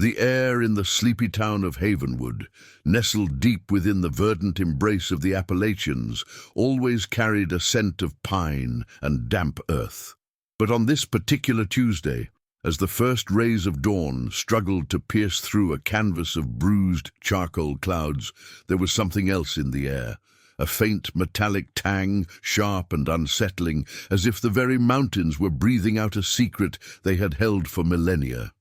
The air in the sleepy town of Havenwood, nestled deep within the verdant embrace of the Appalachians, always carried a scent of pine and damp earth. But on this particular Tuesday, as the first rays of dawn struggled to pierce through a canvas of bruised charcoal clouds, there was something else in the air. A faint metallic tang, sharp and unsettling, as if the very mountains were breathing out a secret they had held for millennia.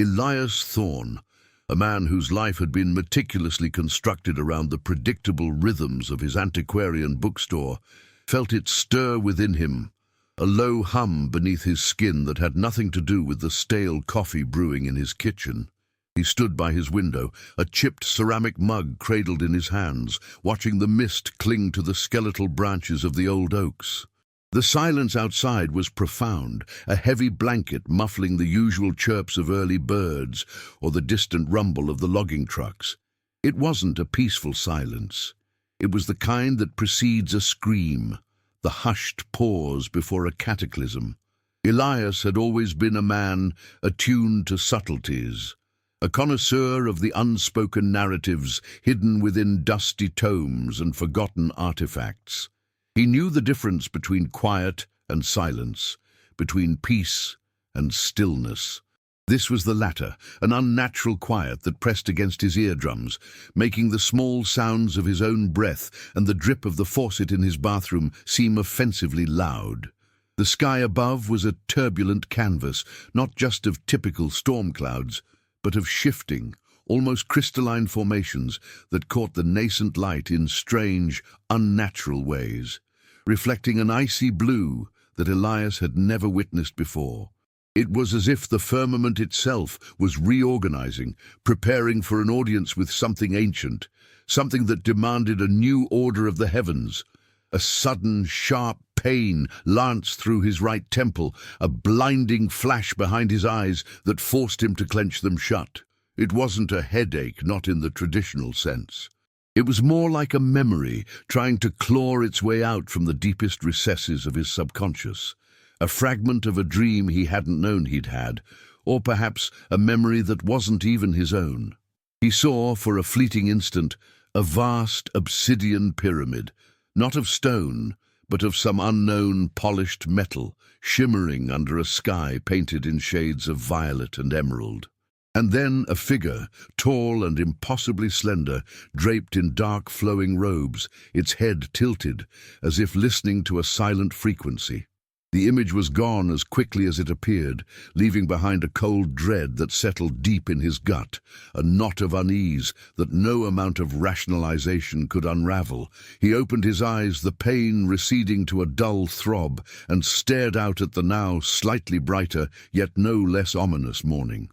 Elias Thorne, a man whose life had been meticulously constructed around the predictable rhythms of his antiquarian bookstore, felt it stir within him, a low hum beneath his skin that had nothing to do with the stale coffee brewing in his kitchen. He stood by his window, a chipped ceramic mug cradled in his hands, watching the mist cling to the skeletal branches of the old oaks. The silence outside was profound, a heavy blanket muffling the usual chirps of early birds or the distant rumble of the logging trucks. It wasn't a peaceful silence. It was the kind that precedes a scream, the hushed pause before a cataclysm. Elias had always been a man attuned to subtleties, a connoisseur of the unspoken narratives hidden within dusty tomes and forgotten artifacts. He knew the difference between quiet and silence, between peace and stillness. This was the latter, an unnatural quiet that pressed against his eardrums, making the small sounds of his own breath and the drip of the faucet in his bathroom seem offensively loud. The sky above was a turbulent canvas, not just of typical storm clouds, but of shifting, almost crystalline formations that caught the nascent light in strange, unnatural ways, reflecting an icy blue that Elias had never witnessed before. It was as if the firmament itself was reorganizing, preparing for an audience with something ancient, something that demanded a new order of the heavens. A sudden, sharp pain lanced through his right temple, a blinding flash behind his eyes that forced him to clench them shut. It wasn't a headache, not in the traditional sense. It was more like a memory trying to claw its way out from the deepest recesses of his subconscious, a fragment of a dream he hadn't known he'd had, or perhaps a memory that wasn't even his own. He saw, for a fleeting instant, a vast obsidian pyramid, not of stone, but of some unknown polished metal, shimmering under a sky painted in shades of violet and emerald. And then a figure, tall and impossibly slender, draped in dark flowing robes, its head tilted, as if listening to a silent frequency. The image was gone as quickly as it appeared, leaving behind a cold dread that settled deep in his gut, a knot of unease that no amount of rationalization could unravel. He opened his eyes, the pain receding to a dull throb, and stared out at the now slightly brighter, yet no less ominous morning.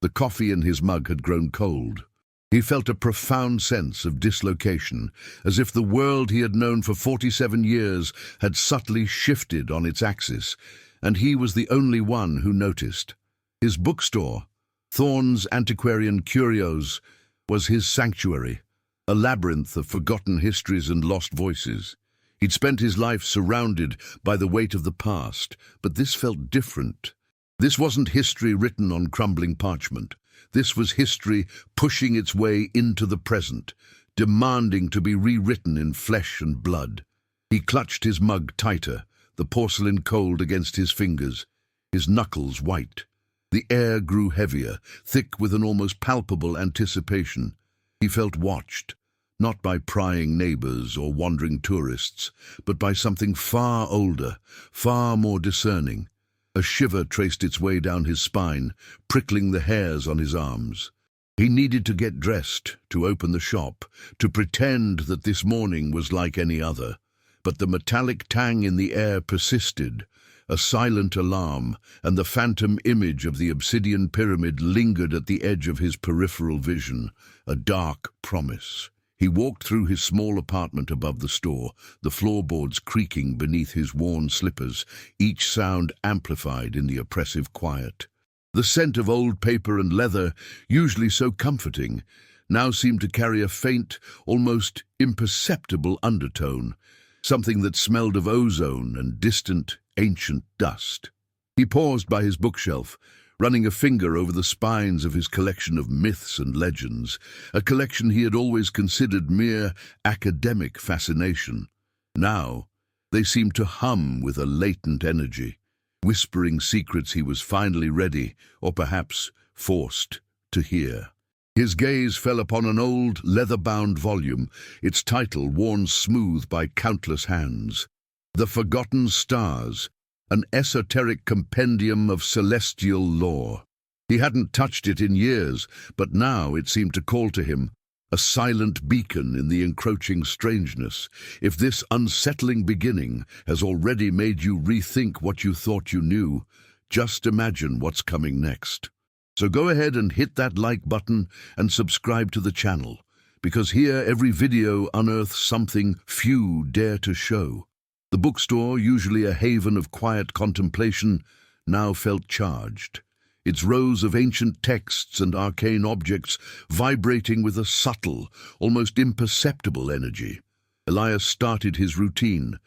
The coffee in his mug had grown cold. He felt a profound sense of dislocation, as if the world he had known for 47 years had subtly shifted on its axis, and he was the only one who noticed. His bookstore, Thorne's Antiquarian Curios, was his sanctuary, a labyrinth of forgotten histories and lost voices. He'd spent his life surrounded by the weight of the past, but this felt different. This wasn't history written on crumbling parchment. This was history pushing its way into the present, demanding to be rewritten in flesh and blood. He clutched his mug tighter, the porcelain cold against his fingers, his knuckles white. The air grew heavier, thick with an almost palpable anticipation. He felt watched, not by prying neighbors or wandering tourists, but by something far older, far more discerning. A shiver traced its way down his spine, prickling the hairs on his arms. He needed to get dressed, to open the shop, to pretend that this morning was like any other. But the metallic tang in the air persisted, a silent alarm, and the phantom image of the obsidian pyramid lingered at the edge of his peripheral vision, a dark promise. He walked through his small apartment above the store, the floorboards creaking beneath his worn slippers, each sound amplified in the oppressive quiet. The scent of old paper and leather, usually so comforting, now seemed to carry a faint, almost imperceptible undertone, something that smelled of ozone and distant, ancient dust. He paused by his bookshelf, running a finger over the spines of his collection of myths and legends, a collection he had always considered mere academic fascination. Now, they seemed to hum with a latent energy, whispering secrets he was finally ready, or perhaps forced, to hear. His gaze fell upon an old, leather-bound volume, its title worn smooth by countless hands. The Forgotten Stars, an esoteric compendium of celestial lore. He hadn't touched it in years, but now it seemed to call to him, a silent beacon in the encroaching strangeness. If this unsettling beginning has already made you rethink what you thought you knew, just imagine what's coming next. So go ahead and hit that like button and subscribe to the channel, because here every video unearths something few dare to show. The bookstore, usually a haven of quiet contemplation, now felt charged, its rows of ancient texts and arcane objects vibrating with a subtle, almost imperceptible energy. Elias started his routine,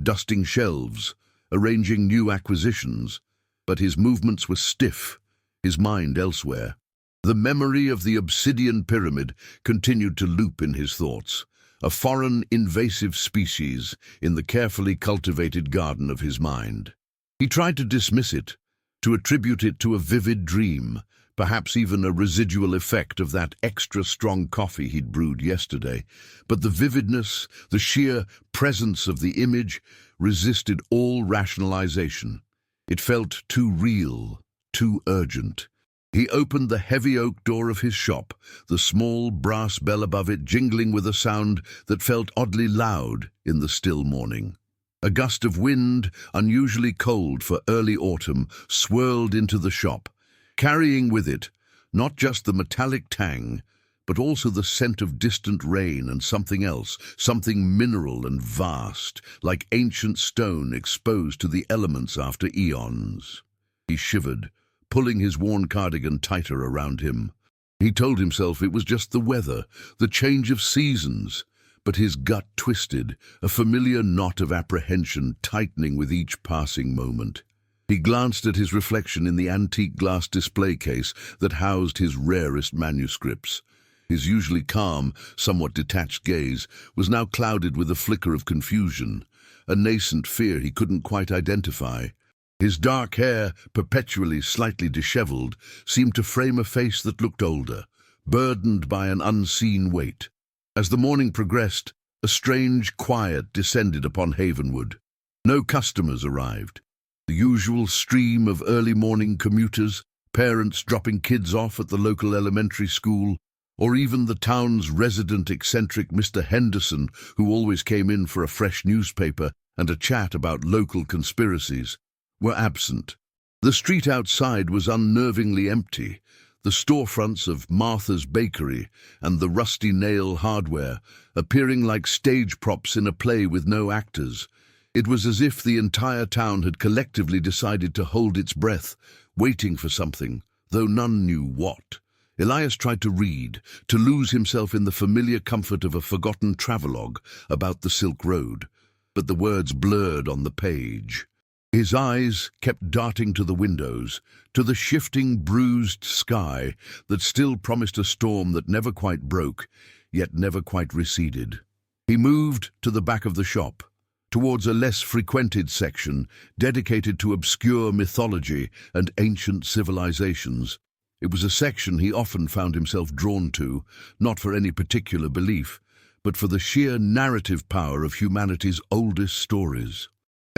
dusting shelves, arranging new acquisitions, but his movements were stiff, his mind elsewhere. The memory of the obsidian pyramid continued to loop in his thoughts, a foreign, invasive species in the carefully cultivated garden of his mind. He tried to dismiss it, to attribute it to a vivid dream, perhaps even a residual effect of that extra strong coffee he'd brewed yesterday. But the vividness, the sheer presence of the image, resisted all rationalization. It felt too real, too urgent. He opened the heavy oak door of his shop, the small brass bell above it jingling with a sound that felt oddly loud in the still morning. A gust of wind, unusually cold for early autumn, swirled into the shop, carrying with it not just the metallic tang, but also the scent of distant rain and something else, something mineral and vast, like ancient stone exposed to the elements after eons. He shivered, pulling his worn cardigan tighter around him. He told himself it was just the weather, the change of seasons, but his gut twisted, a familiar knot of apprehension tightening with each passing moment. He glanced at his reflection in the antique glass display case that housed his rarest manuscripts. His usually calm, somewhat detached gaze was now clouded with a flicker of confusion, a nascent fear he couldn't quite identify. His dark hair, perpetually slightly disheveled, seemed to frame a face that looked older, burdened by an unseen weight. As the morning progressed, a strange quiet descended upon Havenwood. No customers arrived. The usual stream of early morning commuters, parents dropping kids off at the local elementary school, or even the town's resident eccentric Mr. Henderson, who always came in for a fresh newspaper and a chat about local conspiracies, were absent. The street outside was unnervingly empty, the storefronts of Martha's Bakery and the Rusty Nail Hardware appearing like stage props in a play with no actors. It was as if the entire town had collectively decided to hold its breath, waiting for something, though none knew what. Elias tried to read, to lose himself in the familiar comfort of a forgotten travelogue about the Silk Road, but the words blurred on the page. His eyes kept darting to the windows, to the shifting, bruised sky that still promised a storm that never quite broke, yet never quite receded. He moved to the back of the shop, towards a less frequented section dedicated to obscure mythology and ancient civilizations. It was a section he often found himself drawn to, not for any particular belief, but for the sheer narrative power of humanity's oldest stories.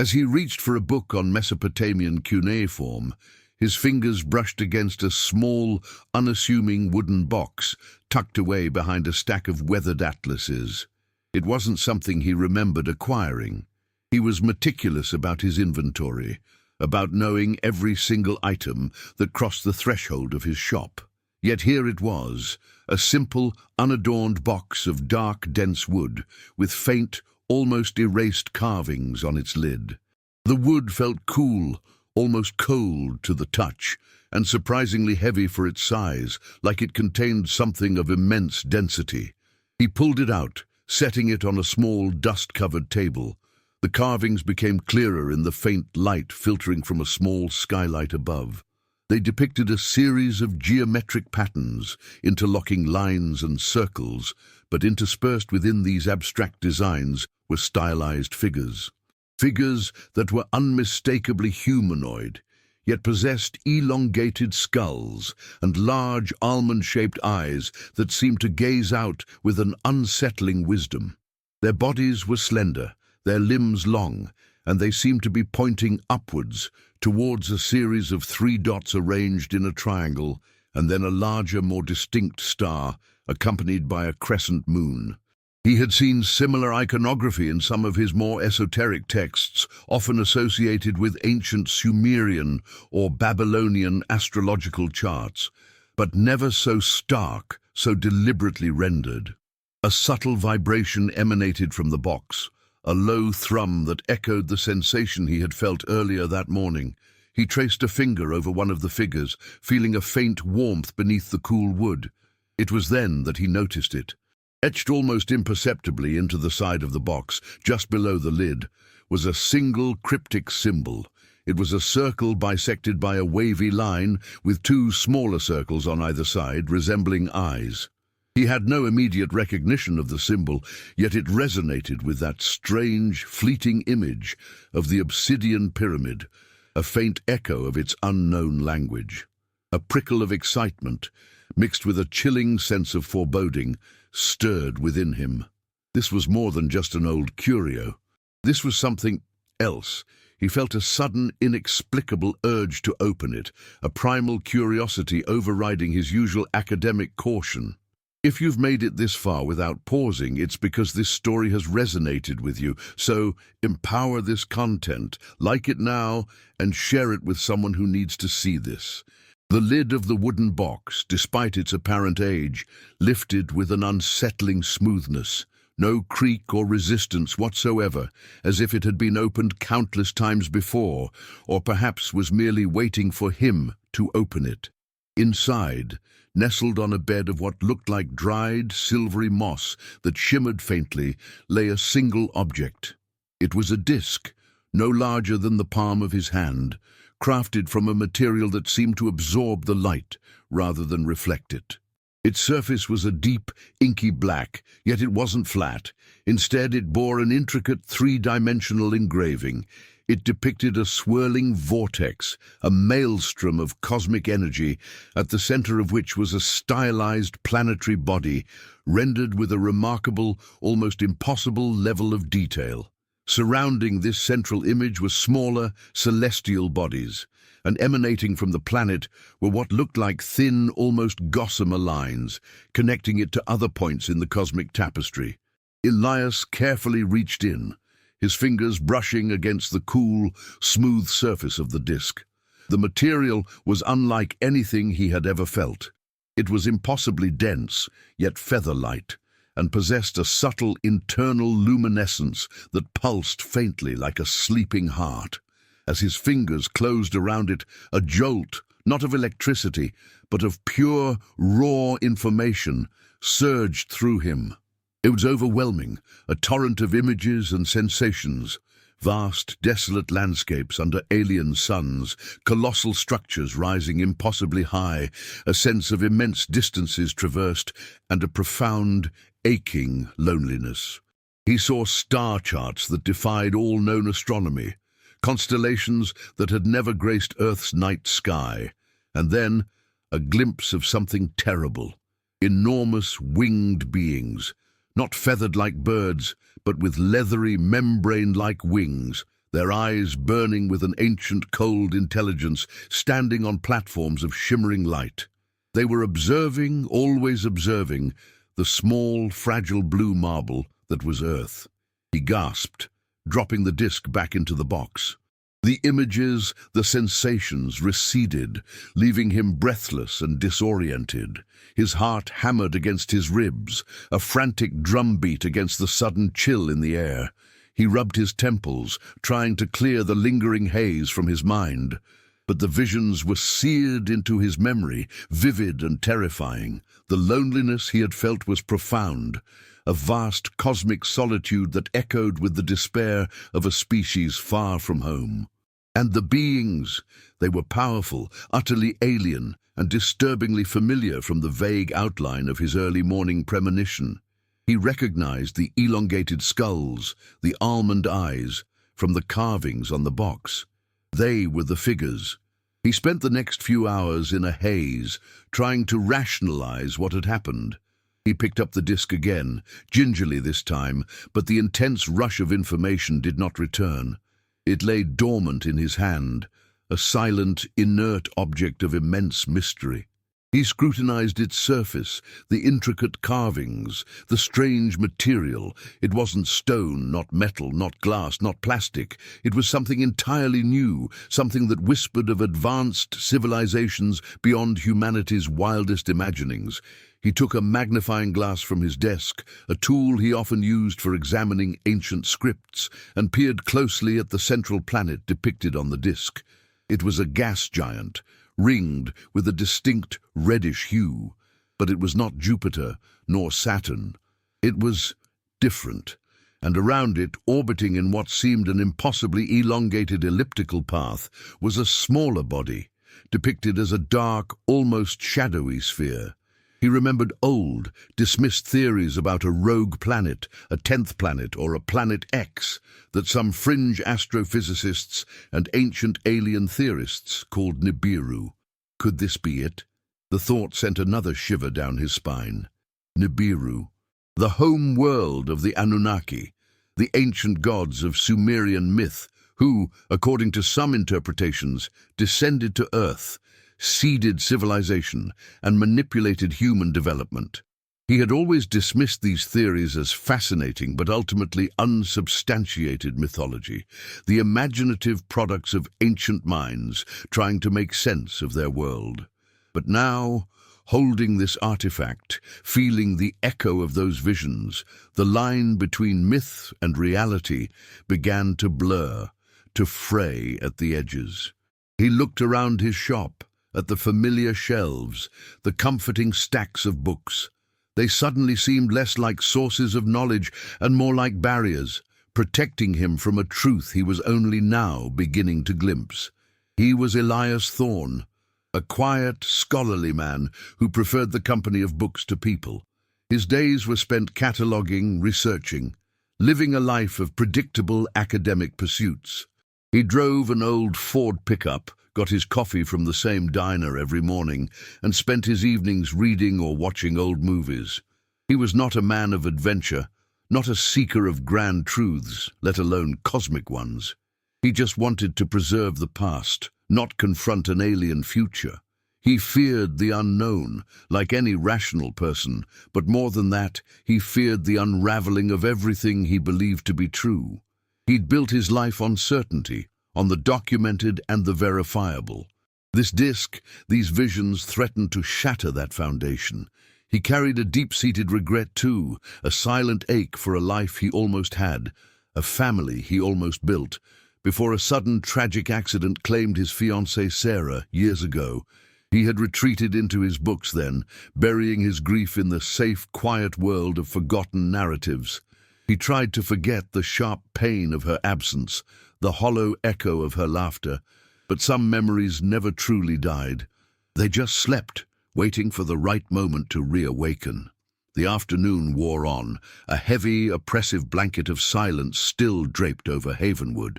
As he reached for a book on Mesopotamian cuneiform, his fingers brushed against a small, unassuming wooden box tucked away behind a stack of weathered atlases. It wasn't something he remembered acquiring. He was meticulous about his inventory, about knowing every single item that crossed the threshold of his shop. Yet here it was, a simple, unadorned box of dark, dense wood, with faint, almost erased carvings on its lid. The wood felt cool, almost cold to the touch, and surprisingly heavy for its size, like it contained something of immense density. He pulled it out, setting it on a small, dust-covered table. The carvings became clearer in the faint light filtering from a small skylight above. They depicted a series of geometric patterns, interlocking lines and circles, but interspersed within these abstract designs were stylized figures. Figures that were unmistakably humanoid, yet possessed elongated skulls and large almond-shaped eyes that seemed to gaze out with an unsettling wisdom. Their bodies were slender, their limbs long, and they seemed to be pointing upwards, towards a series of 3 dots arranged in a triangle, and then a larger, more distinct star, accompanied by a crescent moon. He had seen similar iconography in some of his more esoteric texts, often associated with ancient Sumerian or Babylonian astrological charts, but never so stark, so deliberately rendered. A subtle vibration emanated from the box, a low thrum that echoed the sensation he had felt earlier that morning. He traced a finger over one of the figures, feeling a faint warmth beneath the cool wood. It was then that he noticed it. Etched almost imperceptibly into the side of the box, just below the lid, was a single cryptic symbol. It was a circle bisected by a wavy line, with 2 smaller circles on either side, resembling eyes. He had no immediate recognition of the symbol, yet it resonated with that strange, fleeting image of the obsidian pyramid, a faint echo of its unknown language. A prickle of excitement, mixed with a chilling sense of foreboding, stirred within him. This was more than just an old curio. This was something else. He felt a sudden, inexplicable urge to open it, a primal curiosity overriding his usual academic caution. If you've made it this far without pausing, it's because this story has resonated with you. So empower this content, like it now, and share it with someone who needs to see this. The lid of the wooden box, despite its apparent age, lifted with an unsettling smoothness, no creak or resistance whatsoever, as if it had been opened countless times before, or perhaps was merely waiting for him to open it. Inside, nestled on a bed of what looked like dried, silvery moss that shimmered faintly, lay a single object. It was a disk, no larger than the palm of his hand, crafted from a material that seemed to absorb the light rather than reflect it. Its surface was a deep, inky black, yet it wasn't flat. Instead, it bore an intricate 3-dimensional engraving. It depicted a swirling vortex, a maelstrom of cosmic energy, at the center of which was a stylized planetary body, rendered with a remarkable, almost impossible level of detail. Surrounding this central image were smaller, celestial bodies, and emanating from the planet were what looked like thin, almost gossamer lines, connecting it to other points in the cosmic tapestry. Elias carefully reached in, his fingers brushing against the cool, smooth surface of the disk. The material was unlike anything he had ever felt. It was impossibly dense, yet feather-light, and possessed a subtle internal luminescence that pulsed faintly like a sleeping heart. As his fingers closed around it, a jolt, not of electricity, but of pure, raw information, surged through him. It was overwhelming, a torrent of images and sensations. Vast, desolate landscapes under alien suns, colossal structures rising impossibly high, a sense of immense distances traversed, and a profound, aching loneliness. He saw star charts that defied all known astronomy, constellations that had never graced Earth's night sky, and then a glimpse of something terrible. Enormous winged beings, not feathered like birds, but with leathery, membrane-like wings, their eyes burning with an ancient, cold intelligence, standing on platforms of shimmering light. They were observing, always observing, the small, fragile blue marble that was Earth. He gasped, dropping the disk back into the box. The images, the sensations receded, leaving him breathless and disoriented. His heart hammered against his ribs, a frantic drumbeat against the sudden chill in the air. He rubbed his temples, trying to clear the lingering haze from his mind. But the visions were seared into his memory, vivid and terrifying. The loneliness he had felt was profound, a vast cosmic solitude that echoed with the despair of a species far from home. And the beings, they were powerful, utterly alien, and disturbingly familiar from the vague outline of his early morning premonition. He recognized the elongated skulls, the almond eyes, from the carvings on the box. They were the figures. He spent the next few hours in a haze, trying to rationalize what had happened. He picked up the disc again, gingerly this time, but the intense rush of information did not return. It lay dormant in his hand, a silent, inert object of immense mystery. He scrutinized its surface, the intricate carvings, the strange material. It wasn't stone, not metal, not glass, not plastic. It was something entirely new, something that whispered of advanced civilizations beyond humanity's wildest imaginings. He took a magnifying glass from his desk, a tool he often used for examining ancient scripts, and peered closely at the central planet depicted on the disk. It was a gas giant, ringed with a distinct reddish hue, but it was not Jupiter nor Saturn. It was different, and around it, orbiting in what seemed an impossibly elongated elliptical path, was a smaller body, depicted as a dark, almost shadowy sphere. He remembered old, dismissed theories about a rogue planet, a 10th planet, or a Planet X, that some fringe astrophysicists and ancient alien theorists called Nibiru. Could this be it? The thought sent another shiver down his spine. Nibiru, the home world of the Anunnaki, the ancient gods of Sumerian myth, who, according to some interpretations, descended to Earth, seeded civilization, and manipulated human development. He had always dismissed these theories as fascinating but ultimately unsubstantiated mythology, the imaginative products of ancient minds trying to make sense of their world. But now, holding this artifact, feeling the echo of those visions, the line between myth and reality began to blur, to fray at the edges. He looked around his shop, at the familiar shelves, the comforting stacks of books. They suddenly seemed less like sources of knowledge and more like barriers, protecting him from a truth he was only now beginning to glimpse. He was Elias Thorne, a quiet, scholarly man who preferred the company of books to people. His days were spent cataloguing, researching, living a life of predictable academic pursuits. He drove an old Ford pickup, got his coffee from the same diner every morning, and spent his evenings reading or watching old movies. He was not a man of adventure, not a seeker of grand truths, let alone cosmic ones. He just wanted to preserve the past, not confront an alien future. He feared the unknown, like any rational person, but more than that, he feared the unraveling of everything he believed to be true. He'd built his life on certainty, on the documented and the verifiable. This disc, these visions threatened to shatter that foundation. He carried a deep-seated regret too, a silent ache for a life he almost had, a family he almost built, before a sudden tragic accident claimed his fiancée Sarah years ago. He had retreated into his books then, burying his grief in the safe, quiet world of forgotten narratives. He tried to forget the sharp pain of her absence, the hollow echo of her laughter, but some memories never truly died. They just slept, waiting for the right moment to reawaken. The afternoon wore on, a heavy, oppressive blanket of silence still draped over Havenwood.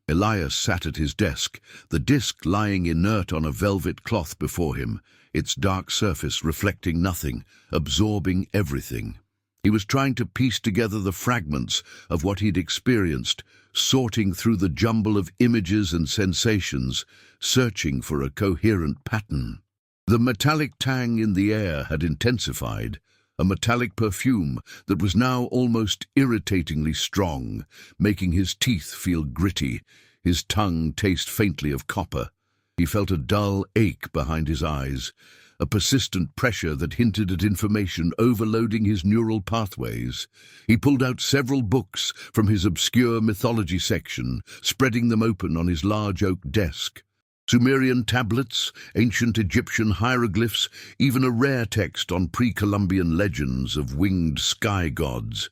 Elias sat at his desk, the disc lying inert on a velvet cloth before him, its dark surface reflecting nothing, absorbing everything. He was trying to piece together the fragments of what he'd experienced, sorting through the jumble of images and sensations, searching for a coherent pattern. The metallic tang in the air had intensified, a metallic perfume that was now almost irritatingly strong, making his teeth feel gritty, his tongue taste faintly of copper. He felt a dull ache behind his eyes, a persistent pressure that hinted at information overloading his neural pathways. He pulled out several books from his obscure mythology section, spreading them open on his large oak desk. Sumerian tablets, ancient Egyptian hieroglyphs, even a rare text on pre-Columbian legends of winged sky gods.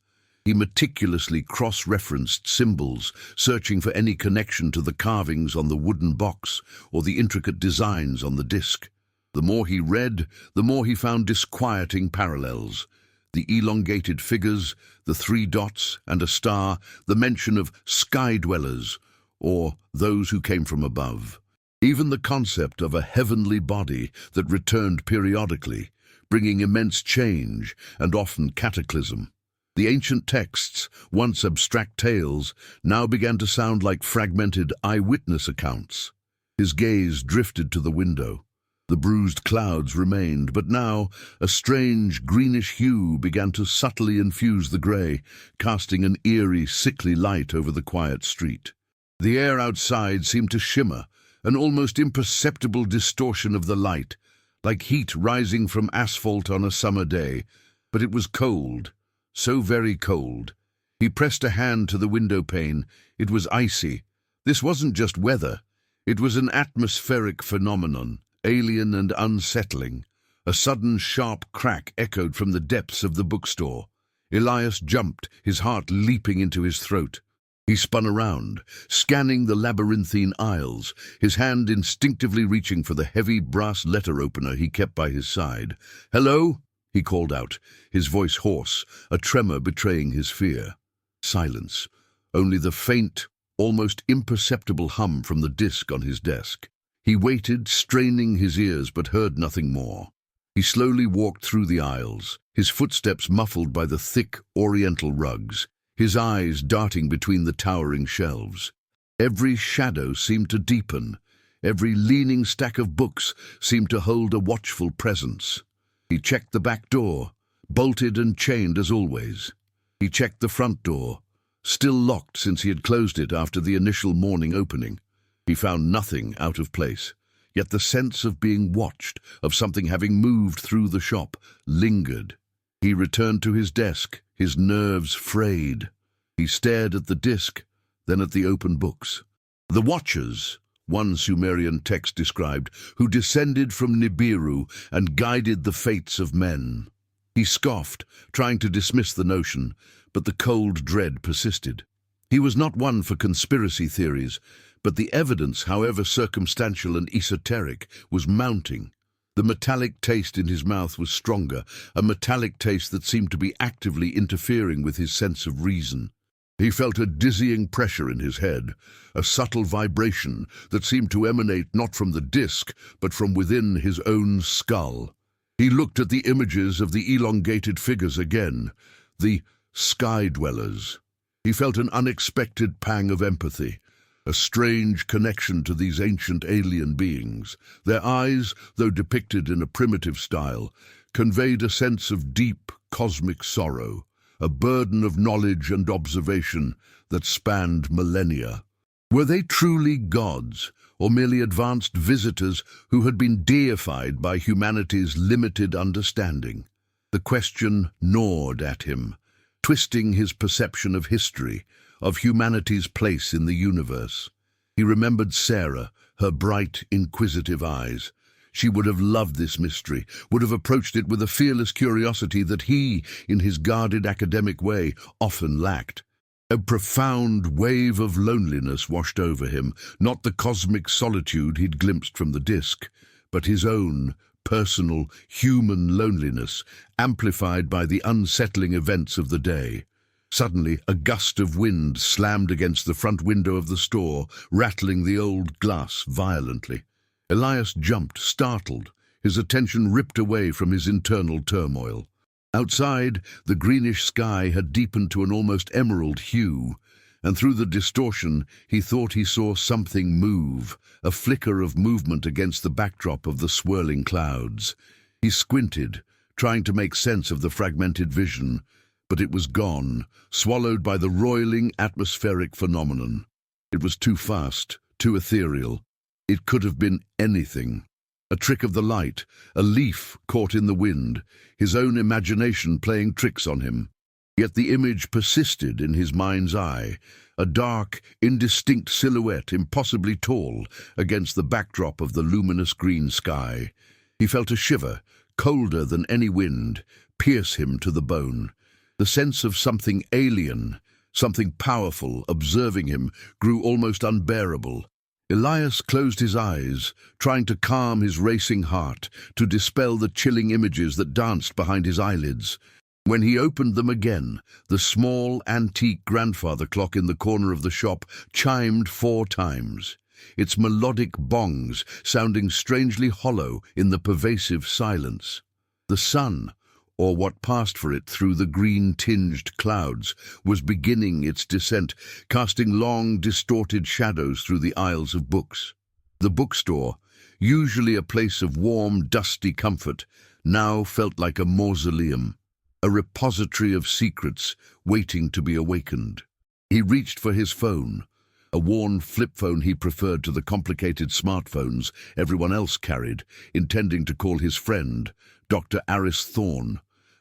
He meticulously cross-referenced symbols, searching for any connection to the carvings on the wooden box or the intricate designs on the disc. The more he read, the more he found disquieting parallels. The elongated figures, the 3 dots and a star, the mention of sky-dwellers, or those who came from above. Even the concept of a heavenly body that returned periodically, bringing immense change and often cataclysm. The ancient texts, once abstract tales, now began to sound like fragmented eyewitness accounts. His gaze drifted to the window. The bruised clouds remained, but now a strange greenish hue began to subtly infuse the grey, casting an eerie, sickly light over the quiet street. The air outside seemed to shimmer, an almost imperceptible distortion of the light, like heat rising from asphalt on a summer day. But it was cold. So very cold. He pressed a hand to the window pane. It was icy. This wasn't just weather. It was an atmospheric phenomenon, alien and unsettling. A sudden sharp crack echoed from the depths of the bookstore. Elias jumped, his heart leaping into his throat. He spun around, scanning the labyrinthine aisles, his hand instinctively reaching for the heavy brass letter opener he kept by his side. "Hello?" he called out, his voice hoarse, a tremor betraying his fear. Silence. Only the faint, almost imperceptible hum from the disc on his desk. He waited, straining his ears, but heard nothing more. He slowly walked through the aisles, his footsteps muffled by the thick, oriental rugs, his eyes darting between the towering shelves. Every shadow seemed to deepen. Every leaning stack of books seemed to hold a watchful presence. He checked the back door, bolted and chained as always. He checked the front door, still locked since he had closed it after the initial morning opening. He found nothing out of place, yet the sense of being watched, of something having moved through the shop, lingered. He returned to his desk, his nerves frayed. He stared at the disc, then at the open books. The Watchers, one Sumerian text described, who descended from Nibiru and guided the fates of men. He scoffed, trying to dismiss the notion, but the cold dread persisted. He was not one for conspiracy theories, but the evidence, however circumstantial and esoteric, was mounting. The metallic taste in his mouth was stronger, a metallic taste that seemed to be actively interfering with his sense of reason. He felt a dizzying pressure in his head, a subtle vibration that seemed to emanate not from the disc, but from within his own skull. He looked at the images of the elongated figures again, the sky-dwellers. He felt an unexpected pang of empathy, a strange connection to these ancient alien beings. Their eyes, though depicted in a primitive style, conveyed a sense of deep cosmic sorrow, a burden of knowledge and observation that spanned millennia. Were they truly gods, or merely advanced visitors who had been deified by humanity's limited understanding? The question gnawed at him, twisting his perception of history, of humanity's place in the universe. He remembered Sarah, her bright, inquisitive eyes. She would have loved this mystery, would have approached it with a fearless curiosity that he, in his guarded academic way, often lacked. A profound wave of loneliness washed over him, not the cosmic solitude he'd glimpsed from the disc, but his own, personal, human loneliness, amplified by the unsettling events of the day. Suddenly, a gust of wind slammed against the front window of the store, rattling the old glass violently. Elias jumped, startled, his attention ripped away from his internal turmoil. Outside, the greenish sky had deepened to an almost emerald hue, and through the distortion he thought he saw something move, a flicker of movement against the backdrop of the swirling clouds. He squinted, trying to make sense of the fragmented vision, but it was gone, swallowed by the roiling atmospheric phenomenon. It was too fast, too ethereal. It could have been anything. A trick of the light, a leaf caught in the wind, his own imagination playing tricks on him. Yet the image persisted in his mind's eye, a dark, indistinct silhouette, impossibly tall, against the backdrop of the luminous green sky. He felt a shiver, colder than any wind, pierce him to the bone. The sense of something alien, something powerful, observing him, grew almost unbearable. Elias closed his eyes, trying to calm his racing heart, to dispel the chilling images that danced behind his eyelids. When he opened them again, the small, antique grandfather clock in the corner of the shop chimed 4 times, its melodic bongs sounding strangely hollow in the pervasive silence. The sun, or what passed for it through the green-tinged clouds, was beginning its descent, casting long, distorted shadows through the aisles of books. The bookstore, usually a place of warm, dusty comfort, now felt like a mausoleum, a repository of secrets waiting to be awakened. He reached for his phone, a worn flip phone he preferred to the complicated smartphones everyone else carried, intending to call his friend, Dr. Aris Thorne,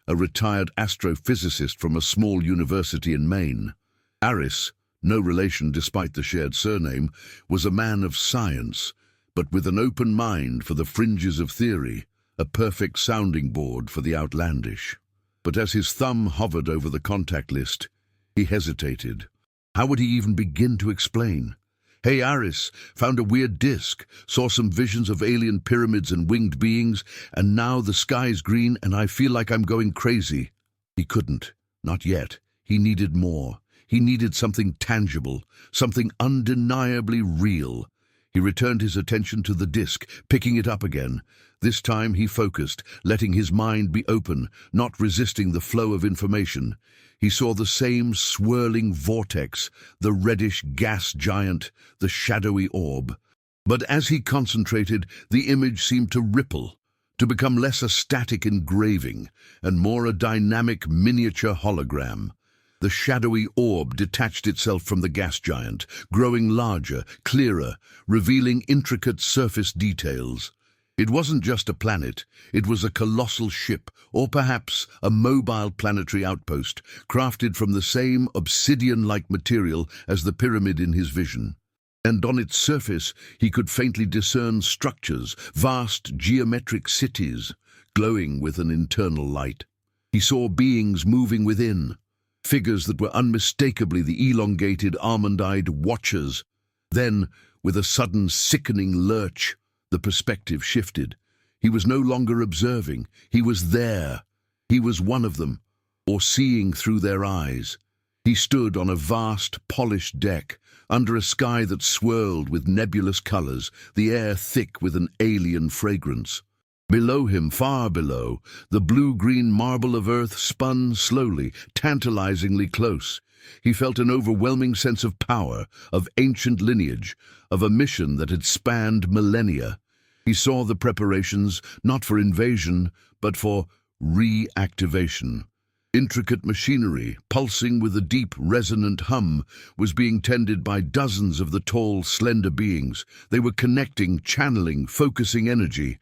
a retired astrophysicist from a small university in Maine. Aris, no relation despite the shared surname, was a man of science, but with an open mind for the fringes of theory, a perfect sounding board for the outlandish. But as his thumb hovered over the contact list, he hesitated. How would he even begin to explain? "Hey, Aris, found a weird disk, saw some visions of alien pyramids and winged beings, and now the sky's green and I feel like I'm going crazy." He couldn't. Not yet. He needed more. He needed something tangible, something undeniably real. He returned his attention to the disk, picking it up again. This time he focused, letting his mind be open, not resisting the flow of information. He saw the same swirling vortex, the reddish gas giant, the shadowy orb. But as he concentrated, the image seemed to ripple, to become less a static engraving and more a dynamic miniature hologram. The shadowy orb detached itself from the gas giant, growing larger, clearer, revealing intricate surface details. It wasn't just a planet, it was a colossal ship, or perhaps a mobile planetary outpost, crafted from the same obsidian-like material as the pyramid in his vision. And on its surface he could faintly discern structures, vast geometric cities, glowing with an internal light. He saw beings moving within, figures that were unmistakably the elongated, almond-eyed Watchers. Then, with a sudden sickening lurch, the perspective shifted. He was no longer observing. He was there. He was one of them, or seeing through their eyes. He stood on a vast, polished deck, under a sky that swirled with nebulous colors, the air thick with an alien fragrance. Below him, far below, the blue-green marble of Earth spun slowly, tantalizingly close. He felt an overwhelming sense of power, of ancient lineage, of a mission that had spanned millennia. He saw the preparations not for invasion, but for reactivation. Intricate machinery, pulsing with a deep, resonant hum, was being tended by dozens of the tall, slender beings. They were connecting, channeling, focusing energy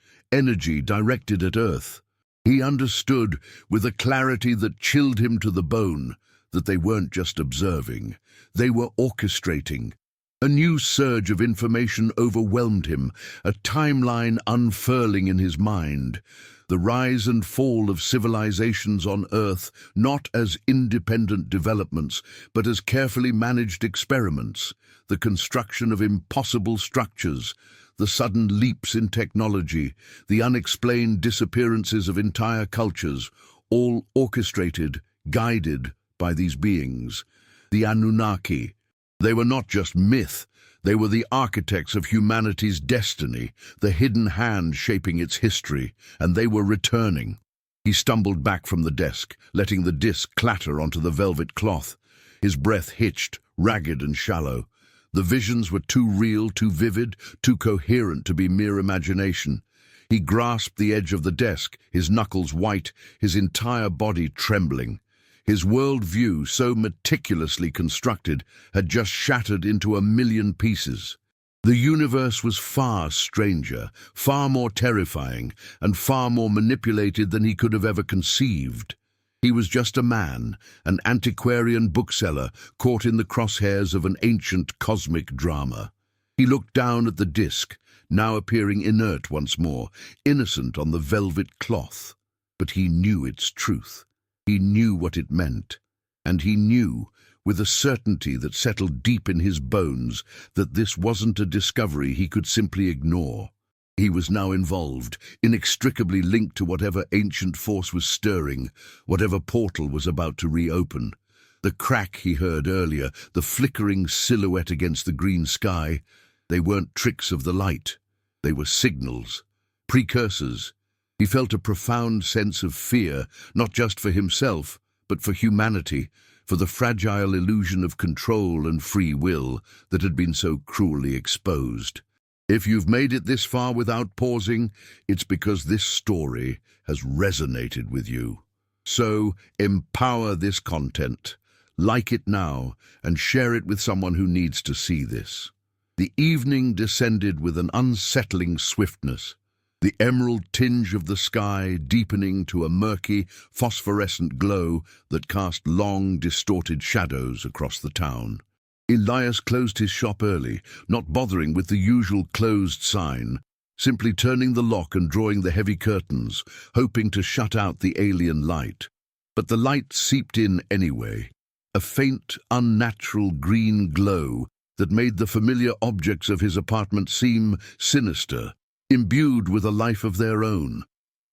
directed at Earth. He understood, with a clarity that chilled him to the bone, that they weren't just observing. They were orchestrating. A new surge of information overwhelmed him, a timeline unfurling in his mind. The rise and fall of civilizations on Earth, not as independent developments, but as carefully managed experiments. The construction of impossible structures, the sudden leaps in technology, the unexplained disappearances of entire cultures, all orchestrated, guided by these beings. The Anunnaki. They were not just myth, they were the architects of humanity's destiny, the hidden hand shaping its history, and they were returning. He stumbled back from the desk, letting the disc clatter onto the velvet cloth. His breath hitched, ragged and shallow. The visions were too real, too vivid, too coherent to be mere imagination. He grasped the edge of the desk, his knuckles white, his entire body trembling. His worldview, so meticulously constructed, had just shattered into a million pieces. The universe was far stranger, far more terrifying, and far more manipulated than he could have ever conceived. He was just a man, an antiquarian bookseller, caught in the crosshairs of an ancient cosmic drama. He looked down at the disc, now appearing inert once more, innocent on the velvet cloth. But he knew its truth. He knew what it meant, and he knew, with a certainty that settled deep in his bones, that this wasn't a discovery he could simply ignore. He was now involved, inextricably linked to whatever ancient force was stirring, whatever portal was about to reopen. The crack he heard earlier, the flickering silhouette against the green sky, they weren't tricks of the light. They were signals, precursors. He felt a profound sense of fear, not just for himself, but for humanity, for the fragile illusion of control and free will that had been so cruelly exposed. If you've made it this far without pausing, it's because this story has resonated with you. So, empower this content, like it now, and share it with someone who needs to see this. The evening descended with an unsettling swiftness, the emerald tinge of the sky deepening to a murky, phosphorescent glow that cast long, distorted shadows across the town. Elias closed his shop early, not bothering with the usual closed sign, simply turning the lock and drawing the heavy curtains, hoping to shut out the alien light. But the light seeped in anyway, a faint, unnatural green glow that made the familiar objects of his apartment seem sinister, imbued with a life of their own.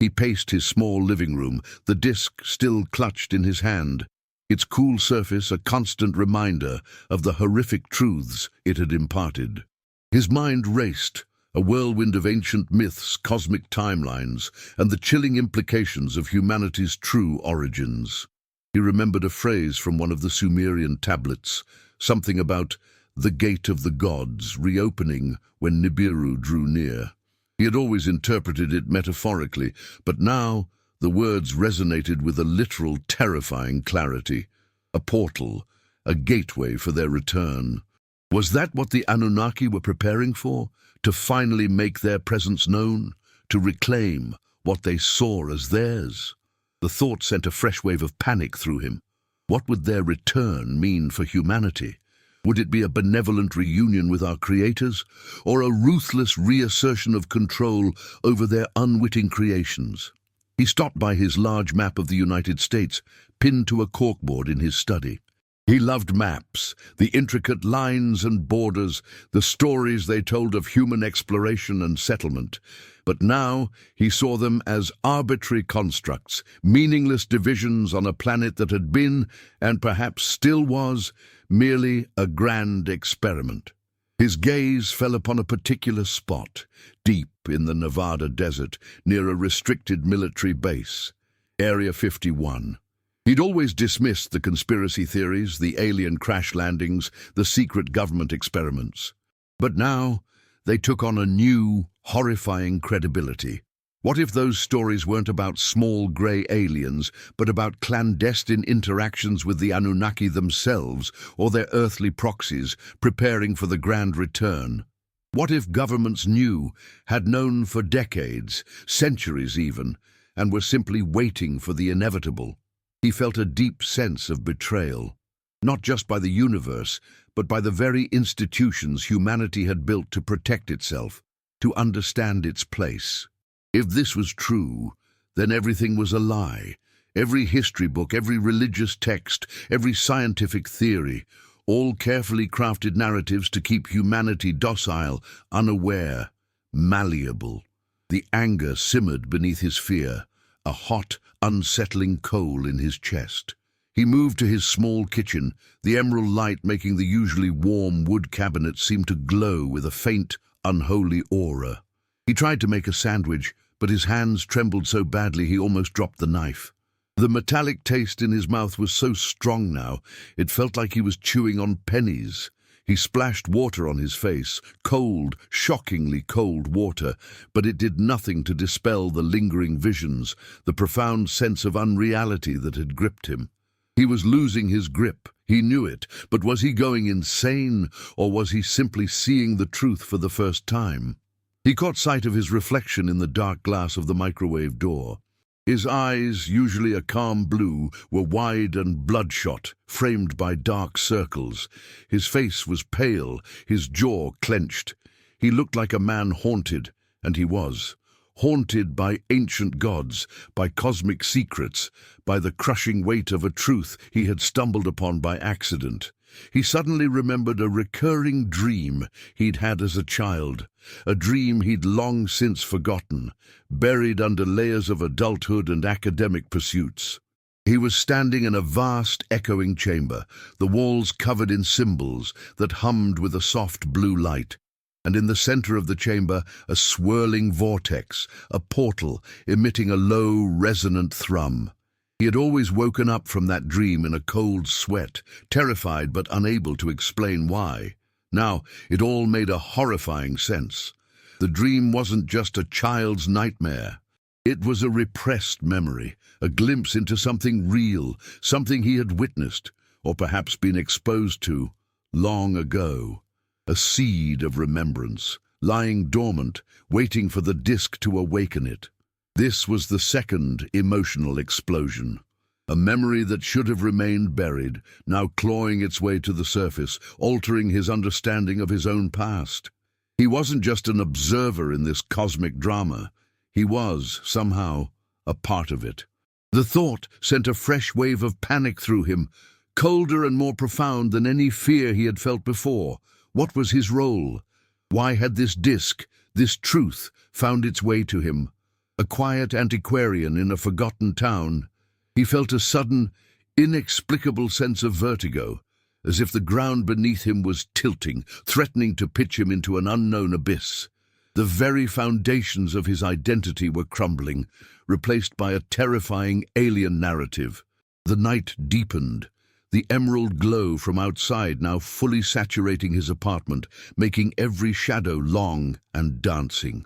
He paced his small living room, the disc still clutched in his hand, its cool surface a constant reminder of the horrific truths it had imparted. His mind raced, a whirlwind of ancient myths, cosmic timelines, and the chilling implications of humanity's true origins. He remembered a phrase from one of the Sumerian tablets, something about the gate of the gods reopening when Nibiru drew near. He had always interpreted it metaphorically, but now the words resonated with a literal, terrifying clarity. A portal, a gateway for their return. Was that what the Anunnaki were preparing for? To finally make their presence known? To reclaim what they saw as theirs? The thought sent a fresh wave of panic through him. What would their return mean for humanity? Would it be a benevolent reunion with our creators, or a ruthless reassertion of control over their unwitting creations? He stopped by his large map of the United States, pinned to a corkboard in his study. He loved maps, the intricate lines and borders, the stories they told of human exploration and settlement. But now he saw them as arbitrary constructs, meaningless divisions on a planet that had been, and perhaps still was, merely a grand experiment. His gaze fell upon a particular spot, deep in the Nevada desert, near a restricted military base, Area 51. He'd always dismissed the conspiracy theories, the alien crash landings, the secret government experiments. But now they took on a new, horrifying credibility. What if those stories weren't about small grey aliens, but about clandestine interactions with the Anunnaki themselves or their earthly proxies, preparing for the grand return? What if governments knew, had known for decades, centuries even, and were simply waiting for the inevitable? He felt a deep sense of betrayal, not just by the universe, but by the very institutions humanity had built to protect itself, to understand its place. If this was true, then everything was a lie. Every history book, every religious text, every scientific theory, all carefully crafted narratives to keep humanity docile, unaware, malleable. The anger simmered beneath his fear, a hot, unsettling coal in his chest. He moved to his small kitchen, the emerald light making the usually warm wood cabinet seem to glow with a faint, unholy aura. He tried to make a sandwich, but his hands trembled so badly he almost dropped the knife. The metallic taste in his mouth was so strong now, it felt like he was chewing on pennies. He splashed water on his face, cold, shockingly cold water, but it did nothing to dispel the lingering visions, the profound sense of unreality that had gripped him. He was losing his grip, he knew it, but was he going insane, or was he simply seeing the truth for the first time? He caught sight of his reflection in the dark glass of the microwave door. His eyes, usually a calm blue, were wide and bloodshot, framed by dark circles. His face was pale, his jaw clenched. He looked like a man haunted, and he was. haunted by ancient gods, by cosmic secrets, by the crushing weight of a truth he had stumbled upon by accident. He suddenly remembered a recurring dream he'd had as a child, a dream he'd long since forgotten, buried under layers of adulthood and academic pursuits. He was standing in a vast, echoing chamber, the walls covered in symbols that hummed with a soft blue light, and in the center of the chamber a swirling vortex, a portal emitting a low, resonant thrum. He had always woken up from that dream in a cold sweat, terrified but unable to explain why. Now it all made a horrifying sense. The dream wasn't just a child's nightmare. It was a repressed memory, a glimpse into something real, something he had witnessed, or perhaps been exposed to, long ago. A seed of remembrance, lying dormant, waiting for the disk to awaken it. This was the second emotional explosion. A memory that should have remained buried, now clawing its way to the surface, altering his understanding of his own past. He wasn't just an observer in this cosmic drama. He was, somehow, a part of it. The thought sent a fresh wave of panic through him, colder and more profound than any fear he had felt before. What was his role? Why had this disk, this truth, found its way to him? A quiet antiquarian in a forgotten town, he felt a sudden, inexplicable sense of vertigo, as if the ground beneath him was tilting, threatening to pitch him into an unknown abyss. The very foundations of his identity were crumbling, replaced by a terrifying alien narrative. The night deepened, the emerald glow from outside now fully saturating his apartment, making every shadow long and dancing.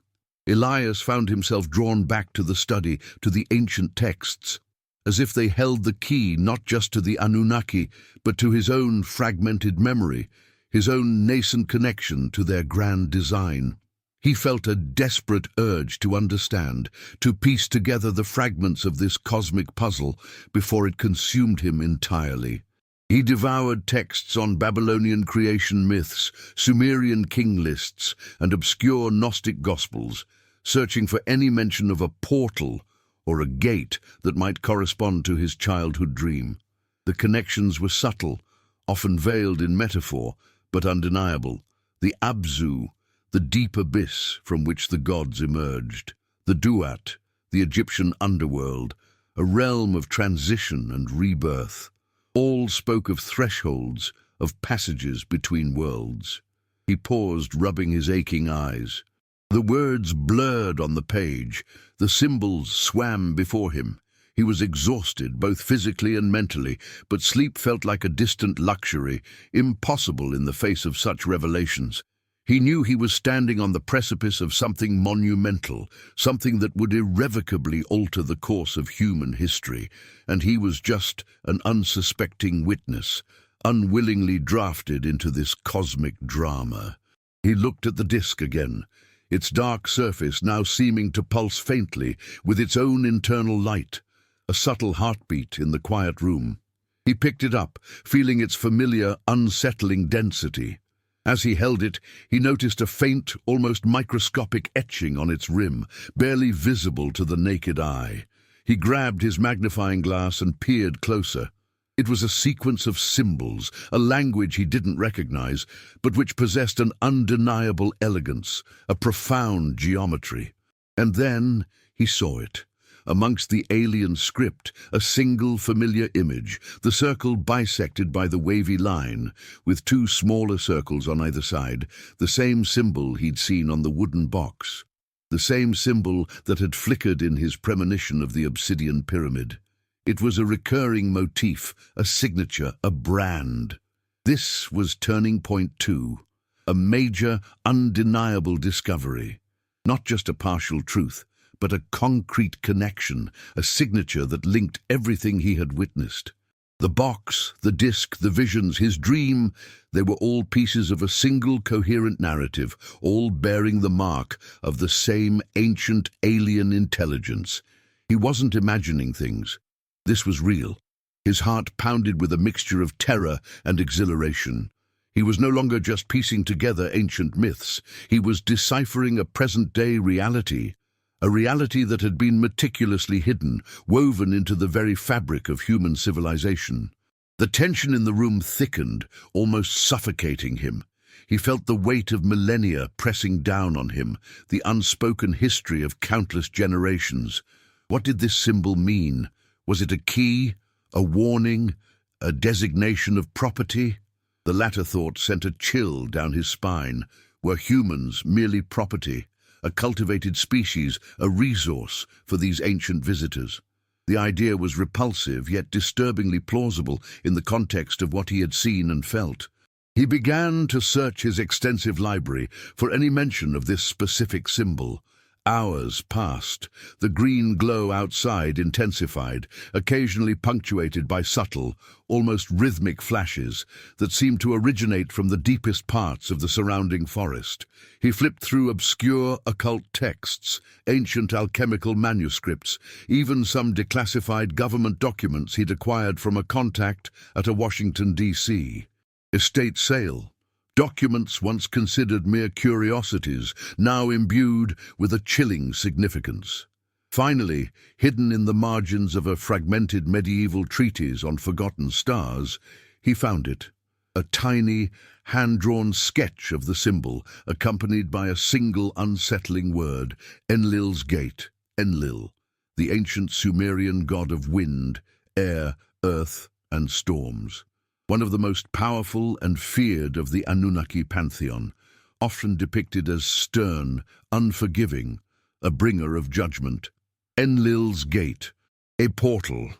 Elias found himself drawn back to the study, to the ancient texts, as if they held the key not just to the Anunnaki, but to his own fragmented memory, his own nascent connection to their grand design. He felt a desperate urge to understand, to piece together the fragments of this cosmic puzzle before it consumed him entirely. He devoured texts on Babylonian creation myths, Sumerian king lists, and obscure Gnostic gospels, searching for any mention of a portal or a gate that might correspond to his childhood dream. The connections were subtle, often veiled in metaphor, but undeniable. The Abzu, the deep abyss from which the gods emerged. The Duat, the Egyptian underworld, a realm of transition and rebirth. All spoke of thresholds, of passages between worlds. He paused, rubbing his aching eyes. The words blurred on the page, the symbols swam before him. He was exhausted, both physically and mentally, but sleep felt like a distant luxury, impossible in the face of such revelations. He knew he was standing on the precipice of something monumental, something that would irrevocably alter the course of human history, and he was just an unsuspecting witness, unwillingly drafted into this cosmic drama. He looked at the disk again, its dark surface now seeming to pulse faintly with its own internal light, a subtle heartbeat in the quiet room. He picked it up, feeling its familiar, unsettling density. As he held it, he noticed a faint, almost microscopic etching on its rim, barely visible to the naked eye. He grabbed his magnifying glass and peered closer. It was a sequence of symbols, a language he didn't recognize, but which possessed an undeniable elegance, a profound geometry. And then he saw it. Amongst the alien script, a single familiar image, the circle bisected by the wavy line, with two smaller circles on either side, the same symbol he'd seen on the wooden box, the same symbol that had flickered in his premonition of the obsidian pyramid. It was a recurring motif, a signature, a brand. This was turning point 2, a major, undeniable discovery. Not just a partial truth, but a concrete connection, a signature that linked everything he had witnessed. The box, the disc, the visions, his dream, they were all pieces of a single coherent narrative, all bearing the mark of the same ancient alien intelligence. He wasn't imagining things. This was real. His heart pounded with a mixture of terror and exhilaration. He was no longer just piecing together ancient myths. He was deciphering a present-day reality, a reality that had been meticulously hidden, woven into the very fabric of human civilization. The tension in the room thickened, almost suffocating him. He felt the weight of millennia pressing down on him, the unspoken history of countless generations. What did this symbol mean? Was it a key, a warning, a designation of property? The latter thought sent a chill down his spine. Were humans merely property, a cultivated species, a resource for these ancient visitors? The idea was repulsive, yet disturbingly plausible in the context of what he had seen and felt. He began to search his extensive library for any mention of this specific symbol. Hours passed. The green glow outside intensified, occasionally punctuated by subtle, almost rhythmic flashes that seemed to originate from the deepest parts of the surrounding forest. He flipped through obscure occult texts, ancient alchemical manuscripts, even some declassified government documents he'd acquired from a contact at a Washington, D.C. estate sale. Documents once considered mere curiosities, now imbued with a chilling significance. Finally, hidden in the margins of a fragmented medieval treatise on forgotten stars, he found it. A tiny, hand-drawn sketch of the symbol, accompanied by a single unsettling word, Enlil's Gate. Enlil, the ancient Sumerian god of wind, air, earth, and storms. One of the most powerful and feared of the Anunnaki pantheon, often depicted as stern, unforgiving, a bringer of judgment. Enlil's Gate, a portal,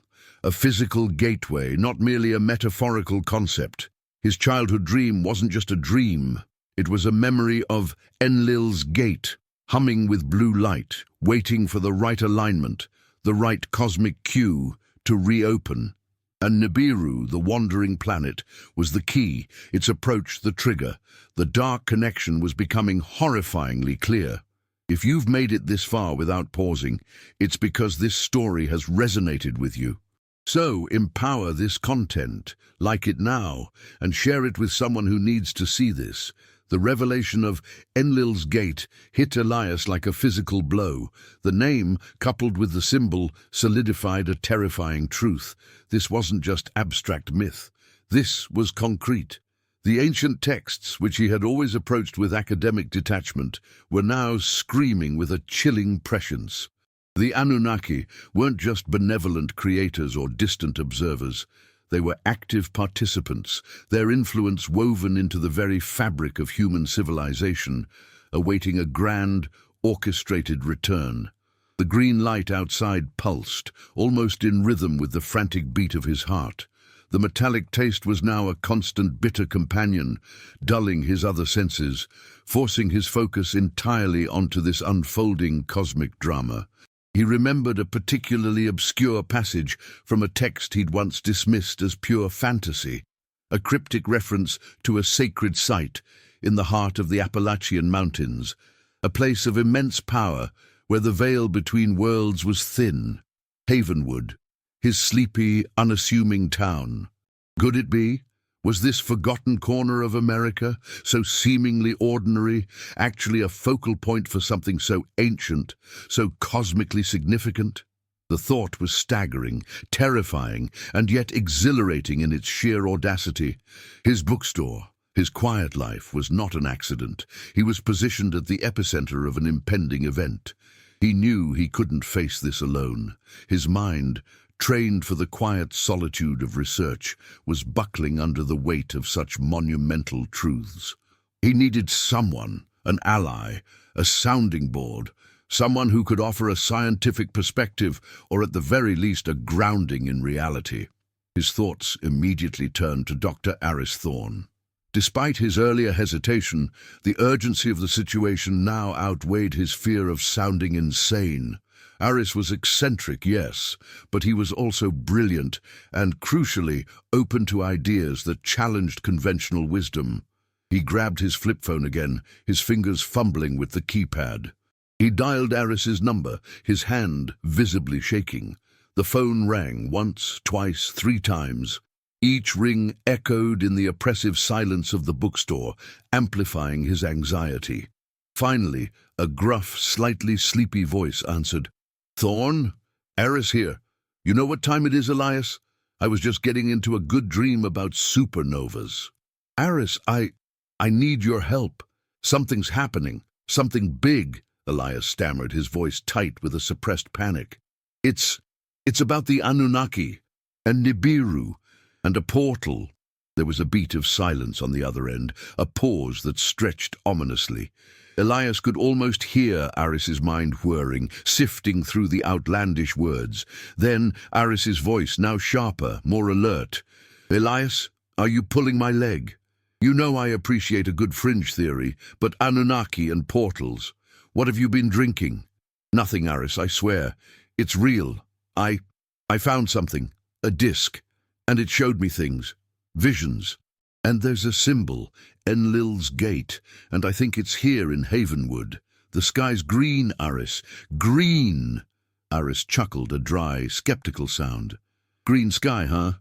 a physical gateway, not merely a metaphorical concept. His childhood dream wasn't just a dream, it was a memory of Enlil's Gate, humming with blue light, waiting for the right alignment, the right cosmic cue to reopen. And Nibiru, the wandering planet, was the key, its approach the trigger. The dark connection was becoming horrifyingly clear. If you've made it this far without pausing, it's because this story has resonated with you. So empower this content, like it now, and share it with someone who needs to see this. The revelation of Enlil's Gate hit Elias like a physical blow. The name, coupled with the symbol, solidified a terrifying truth. This wasn't just abstract myth. This was concrete. The ancient texts, which he had always approached with academic detachment, were now screaming with a chilling prescience. The Anunnaki weren't just benevolent creators or distant observers. They were active participants, their influence woven into the very fabric of human civilization, awaiting a grand, orchestrated return. The green light outside pulsed, almost in rhythm with the frantic beat of his heart. The metallic taste was now a constant bitter companion, dulling his other senses, forcing his focus entirely onto this unfolding cosmic drama. He remembered a particularly obscure passage from a text he'd once dismissed as pure fantasy, a cryptic reference to a sacred site in the heart of the Appalachian Mountains, a place of immense power where the veil between worlds was thin. Havenwood, his sleepy, unassuming town. Could it be? Was this forgotten corner of America, so seemingly ordinary, actually a focal point for something so ancient, so cosmically significant? The thought was staggering, terrifying, and yet exhilarating in its sheer audacity. His bookstore, his quiet life, was not an accident. He was positioned at the epicenter of an impending event. He knew he couldn't face this alone. His mind, trained for the quiet solitude of research, was buckling under the weight of such monumental truths. He needed someone, an ally, a sounding board, someone who could offer a scientific perspective, or at the very least a grounding in reality. His thoughts immediately turned to Dr. Aris Thorne. Despite his earlier hesitation, the urgency of the situation now outweighed his fear of sounding insane. Aris was eccentric, yes, but he was also brilliant and, crucially, open to ideas that challenged conventional wisdom. He grabbed his flip phone again, his fingers fumbling with the keypad. He dialed Aris's number, his hand visibly shaking. The phone rang once, twice, 3 times. Each ring echoed in the oppressive silence of the bookstore, amplifying his anxiety. Finally, A gruff, slightly sleepy voice answered. "Thorn? Eris here. You know what time it is, Elias? I was just getting into a good dream about supernovas." "Eris, I need your help. Something's happening. Something big," Elias stammered, his voice tight with a suppressed panic. It's about the Anunnaki, and Nibiru, and a portal." There was a beat of silence on the other end, a pause that stretched ominously. Elias could almost hear Aris's mind whirring, sifting through the outlandish words. Then Aris's voice, now sharper, more alert. "Elias, are you pulling my leg? You know I appreciate a good fringe theory, but Anunnaki and portals. What have you been drinking?" "Nothing, Aris, I swear. It's real. I found something, a disc, and it showed me things, visions. And there's a symbol, Enlil's Gate, and I think it's here in Havenwood. The sky's green, Aris. Green!" Aris chuckled, a dry, skeptical sound. "Green sky, huh?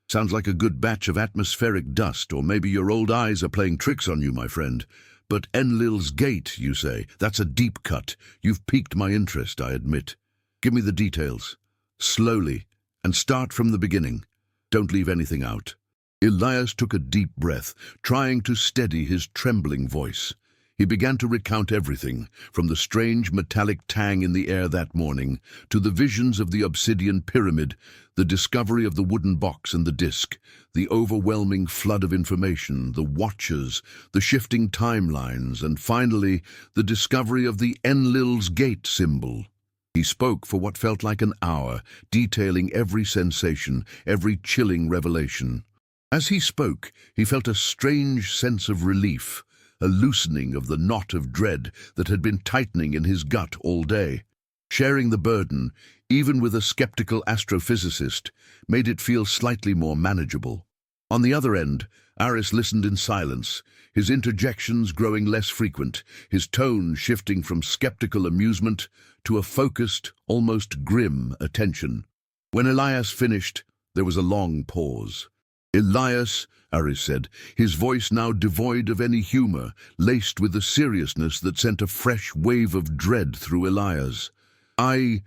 Sounds like a good batch of atmospheric dust, or maybe your old eyes are playing tricks on you, my friend. But Enlil's Gate, you say? That's a deep cut. You've piqued my interest, I admit. Give me the details. Slowly, and start from the beginning. Don't leave anything out." Elias took a deep breath, trying to steady his trembling voice. He began to recount everything, from the strange metallic tang in the air that morning, to the visions of the obsidian pyramid, the discovery of the wooden box and the disc, the overwhelming flood of information, the watchers, the shifting timelines, and finally, the discovery of the Enlil's Gate symbol. He spoke for what felt like an hour, detailing every sensation, every chilling revelation. As he spoke, he felt a strange sense of relief, a loosening of the knot of dread that had been tightening in his gut all day. Sharing the burden, even with a skeptical astrophysicist, made it feel slightly more manageable. On the other end, Aris listened in silence, his interjections growing less frequent, his tone shifting from skeptical amusement to a focused, almost grim attention. When Elias finished, there was a long pause. "Elias," Aris said, his voice now devoid of any humor, laced with a seriousness that sent a fresh wave of dread through Elias. I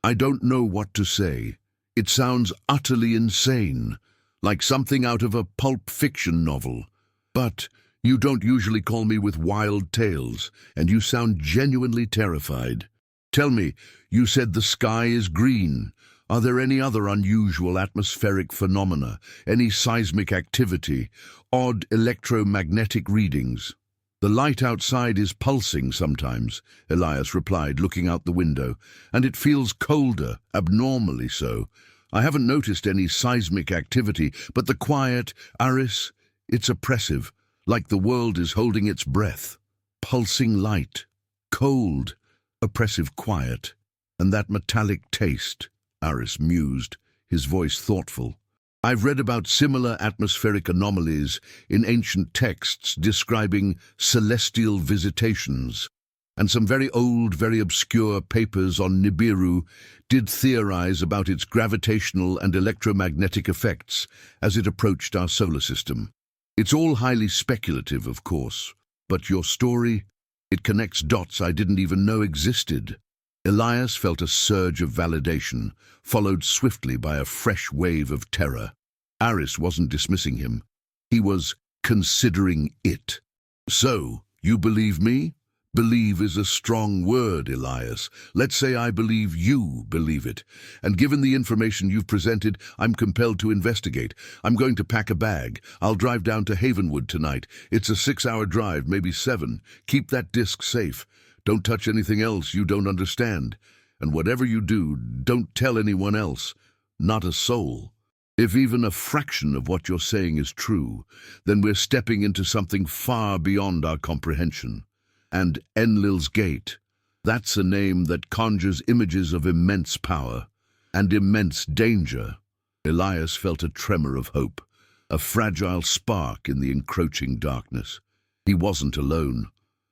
don't know what to say. It sounds utterly insane, like something out of a pulp fiction novel. But you don't usually call me with wild tales, and you sound genuinely terrified. Tell me, you said the sky is green. Are there any other unusual atmospheric phenomena, any seismic activity, odd electromagnetic readings?" "The light outside is pulsing sometimes," Elias replied, looking out the window, "and it feels colder, abnormally so. I haven't noticed any seismic activity, but the quiet, Aris, it's oppressive, like the world is holding its breath. Pulsing light, cold, oppressive quiet, and that metallic taste," Aris mused, his voice thoughtful. "I've read about similar atmospheric anomalies in ancient texts describing celestial visitations, and some very old, very obscure papers on Nibiru did theorize about its gravitational and electromagnetic effects as it approached our solar system. It's all highly speculative, of course, but your story, it connects dots I didn't even know existed." Elias felt a surge of validation, followed swiftly by a fresh wave of terror. Aris wasn't dismissing him. He was considering it. "So, you believe me? Believe is a strong word, Elias. Let's say I believe you believe it. And given the information you've presented, I'm compelled to investigate. I'm going to pack a bag. I'll drive down to Havenwood tonight. It's a 6-hour drive, maybe 7. Keep that disc safe. Don't touch anything else you don't understand. And whatever you do, don't tell anyone else. Not a soul. If even a fraction of what you're saying is true, then we're stepping into something far beyond our comprehension. And Enlil's Gate, that's a name that conjures images of immense power and immense danger." Elias felt a tremor of hope, a fragile spark in the encroaching darkness. He wasn't alone.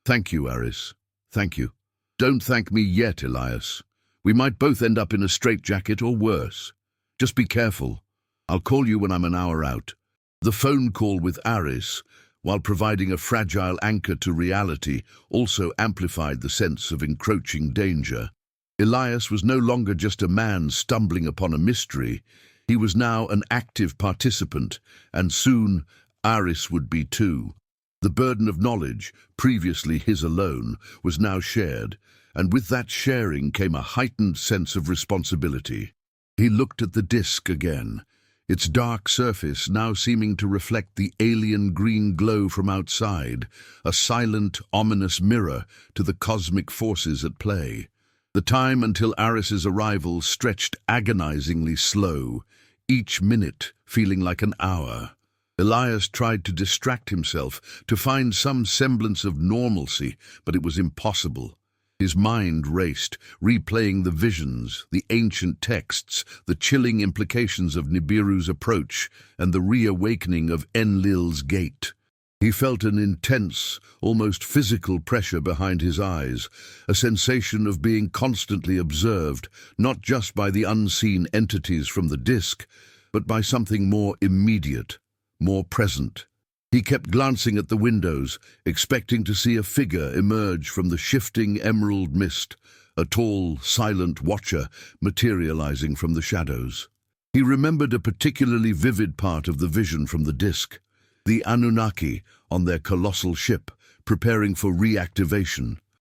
"Thank you, Aris. Thank you." "Don't thank me yet, Elias. We might both end up in a straitjacket or worse. Just be careful. I'll call you when I'm an hour out." The phone call with Aris while providing a fragile anchor to reality, also amplified the sense of encroaching danger. Elias was no longer just a man stumbling upon a mystery. He was now an active participant, and soon Aris would be too. The burden of knowledge, previously his alone, was now shared, and with that sharing came a heightened sense of responsibility. He looked at the disk again, its dark surface now seeming to reflect the alien green glow from outside, a silent, ominous mirror to the cosmic forces at play. The time until Aris's arrival stretched agonizingly slow, each minute feeling like an hour. Elias tried to distract himself, to find some semblance of normalcy, but it was impossible. His mind raced, replaying the visions, the ancient texts, the chilling implications of Nibiru's approach, and the reawakening of Enlil's gate. He felt an intense, almost physical pressure behind his eyes, a sensation of being constantly observed, not just by the unseen entities from the disk, but by something more immediate, more present. He kept glancing at the windows, expecting to see a figure emerge from the shifting emerald mist, a tall, silent watcher materializing from the shadows. He remembered a particularly vivid part of the vision from the disk, the Anunnaki on their colossal ship, preparing for reactivation.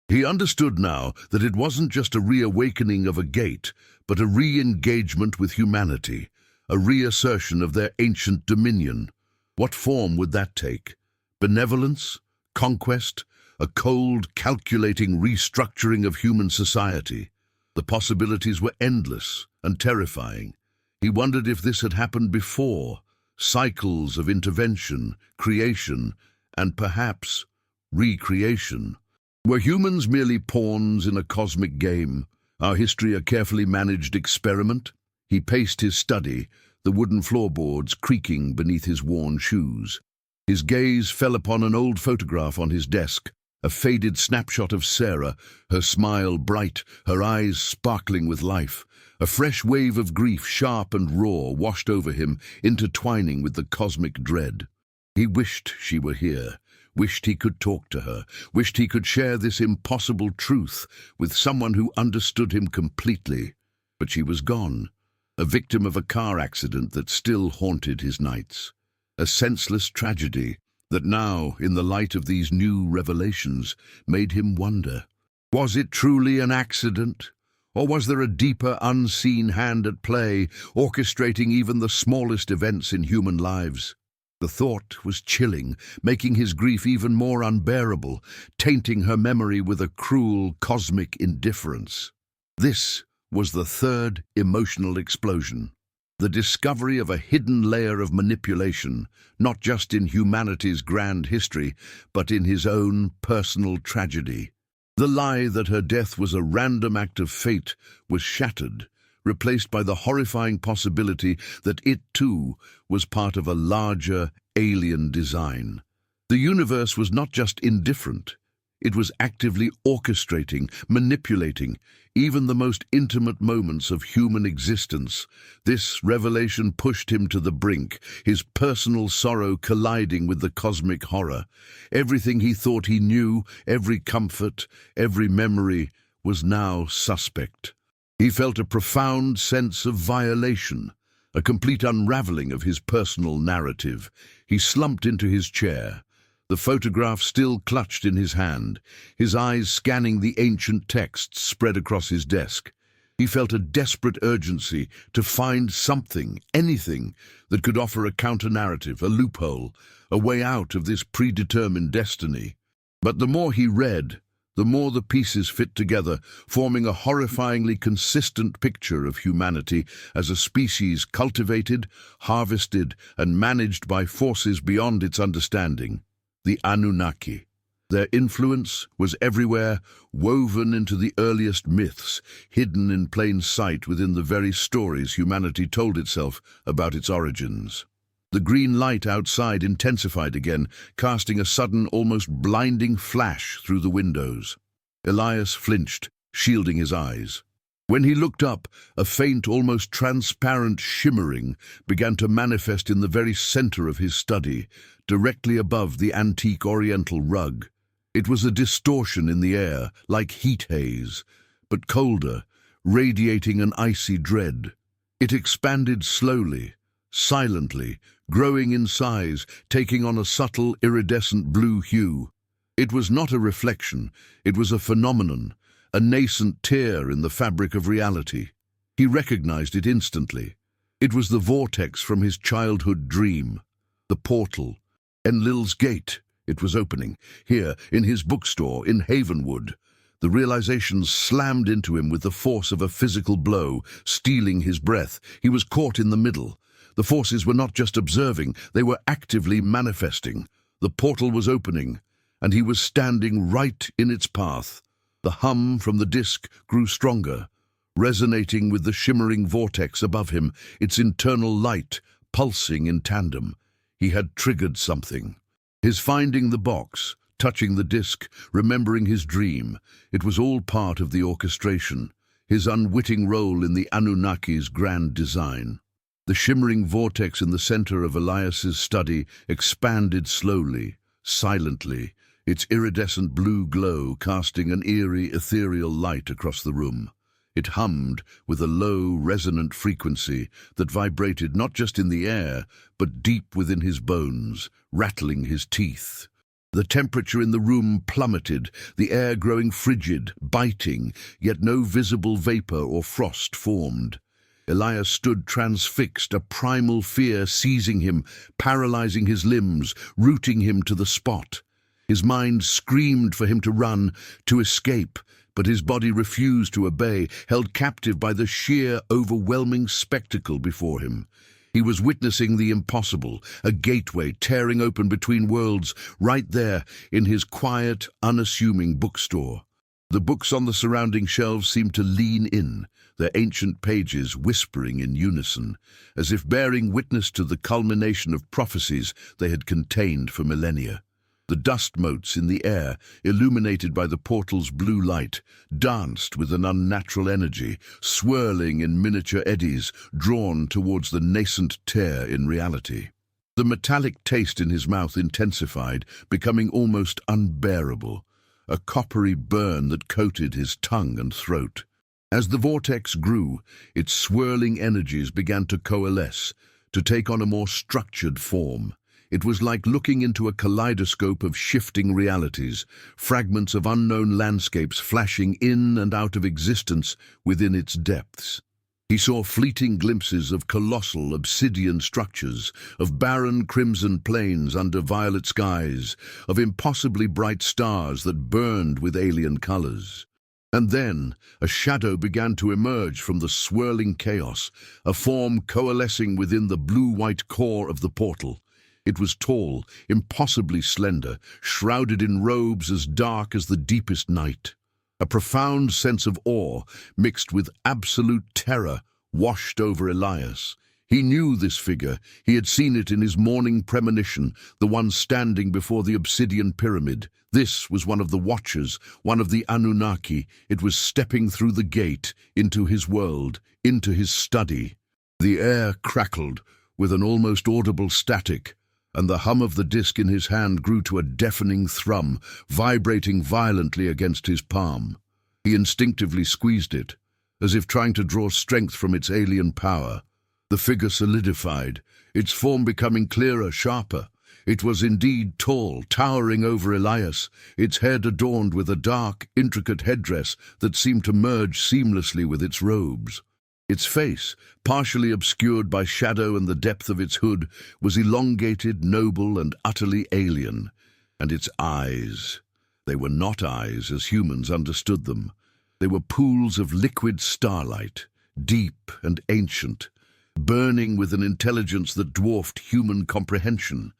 He understood now that it wasn't just a reawakening of a gate, but a re-engagement with humanity, a reassertion of their ancient dominion. What form would that take? Benevolence? Conquest? A cold, calculating restructuring of human society? The possibilities were endless and terrifying. He wondered if this had happened before, cycles of intervention, creation, and perhaps recreation. Were humans merely pawns in a cosmic game, our history a carefully managed experiment? He paced his study, the wooden floorboards creaking beneath his worn shoes. His gaze fell upon an old photograph on his desk, a faded snapshot of Sarah, her smile bright, her eyes sparkling with life. A fresh wave of grief, sharp and raw, washed over him, intertwining with the cosmic dread. He wished she were here, wished he could talk to her, wished he could share this impossible truth with someone who understood him completely. But she was gone, a victim of a car accident that still haunted his nights. A senseless tragedy that now, in the light of these new revelations, made him wonder. Was it truly an accident? Or was there a deeper, unseen hand at play, orchestrating even the smallest events in human lives? The thought was chilling, making his grief even more unbearable, tainting her memory with a cruel, cosmic indifference. This was the third emotional explosion. The discovery of a hidden layer of manipulation, not just in humanity's grand history, but in his own personal tragedy. The lie that her death was a random act of fate was shattered, replaced by the horrifying possibility that it, too, was part of a larger, alien design. The universe was not just indifferent. It was actively orchestrating, manipulating, even the most intimate moments of human existence. This revelation pushed him to the brink, his personal sorrow colliding with the cosmic horror. Everything he thought he knew, every comfort, every memory, was now suspect. He felt a profound sense of violation, a complete unraveling of his personal narrative. He slumped into his chair, the photograph still clutched in his hand, his eyes scanning the ancient texts spread across his desk. He felt a desperate urgency to find something, anything, that could offer a counter-narrative, a loophole, a way out of this predetermined destiny. But the more he read, the more the pieces fit together, forming a horrifyingly consistent picture of humanity as a species cultivated, harvested, and managed by forces beyond its understanding. The Anunnaki. Their influence was everywhere, woven into the earliest myths, hidden in plain sight within the very stories humanity told itself about its origins. The green light outside intensified again, casting a sudden, almost blinding flash through the windows. Elias flinched, shielding his eyes. When he looked up, a faint, almost transparent shimmering began to manifest in the very center of his study, directly above the antique oriental rug. It was a distortion in the air, like heat haze, but colder, radiating an icy dread. It expanded slowly, silently, growing in size, taking on a subtle, iridescent blue hue. It was not a reflection, it was a phenomenon, a nascent tear in the fabric of reality. He recognized it instantly. It was the vortex from his childhood dream, the portal, Enlil's gate. It was opening, here, in his bookstore, in Havenwood. The realization slammed into him with the force of a physical blow, stealing his breath. He was caught in the middle. The forces were not just observing, they were actively manifesting. The portal was opening, and he was standing right in its path. The hum from the disk grew stronger, resonating with the shimmering vortex above him, its internal light pulsing in tandem. He had triggered something. His finding the box, touching the disk, remembering his dream, it was all part of the orchestration, his unwitting role in the Anunnaki's grand design. The shimmering vortex in the center of Elias's study expanded slowly, silently, its iridescent blue glow casting an eerie, ethereal light across the room. It hummed with a low, resonant frequency that vibrated not just in the air, but deep within his bones, rattling his teeth. The temperature in the room plummeted, the air growing frigid, biting, yet no visible vapor or frost formed. Elias stood transfixed, a primal fear seizing him, paralyzing his limbs, rooting him to the spot. His mind screamed for him to run, to escape, but his body refused to obey, held captive by the sheer, overwhelming spectacle before him. He was witnessing the impossible, a gateway tearing open between worlds, right there in his quiet, unassuming bookstore. The books on the surrounding shelves seemed to lean in, their ancient pages whispering in unison, as if bearing witness to the culmination of prophecies they had contained for millennia. The dust motes in the air, illuminated by the portal's blue light, danced with an unnatural energy, swirling in miniature eddies, drawn towards the nascent tear in reality. The metallic taste in his mouth intensified, becoming almost unbearable, a coppery burn that coated his tongue and throat. As the vortex grew, its swirling energies began to coalesce, to take on a more structured form. It was like looking into a kaleidoscope of shifting realities, fragments of unknown landscapes flashing in and out of existence within its depths. He saw fleeting glimpses of colossal obsidian structures, of barren crimson plains under violet skies, of impossibly bright stars that burned with alien colors. And then a shadow began to emerge from the swirling chaos, a form coalescing within the blue-white core of the portal. It was tall, impossibly slender, shrouded in robes as dark as the deepest night. A profound sense of awe, mixed with absolute terror, washed over Elias. He knew this figure. He had seen it in his morning premonition, the one standing before the obsidian pyramid. This was one of the Watchers, one of the Anunnaki. It was stepping through the gate, into his world, into his study. The air crackled with an almost audible static, and the hum of the disc in his hand grew to a deafening thrum, vibrating violently against his palm. He instinctively squeezed it, as if trying to draw strength from its alien power. The figure solidified, its form becoming clearer, sharper. It was indeed tall, towering over Elias, its head adorned with a dark, intricate headdress that seemed to merge seamlessly with its robes. Its face, partially obscured by shadow and the depth of its hood, was elongated, noble, and utterly alien. And its eyes, they were not eyes as humans understood them. They were pools of liquid starlight, deep and ancient, burning with an intelligence that dwarfed human comprehension,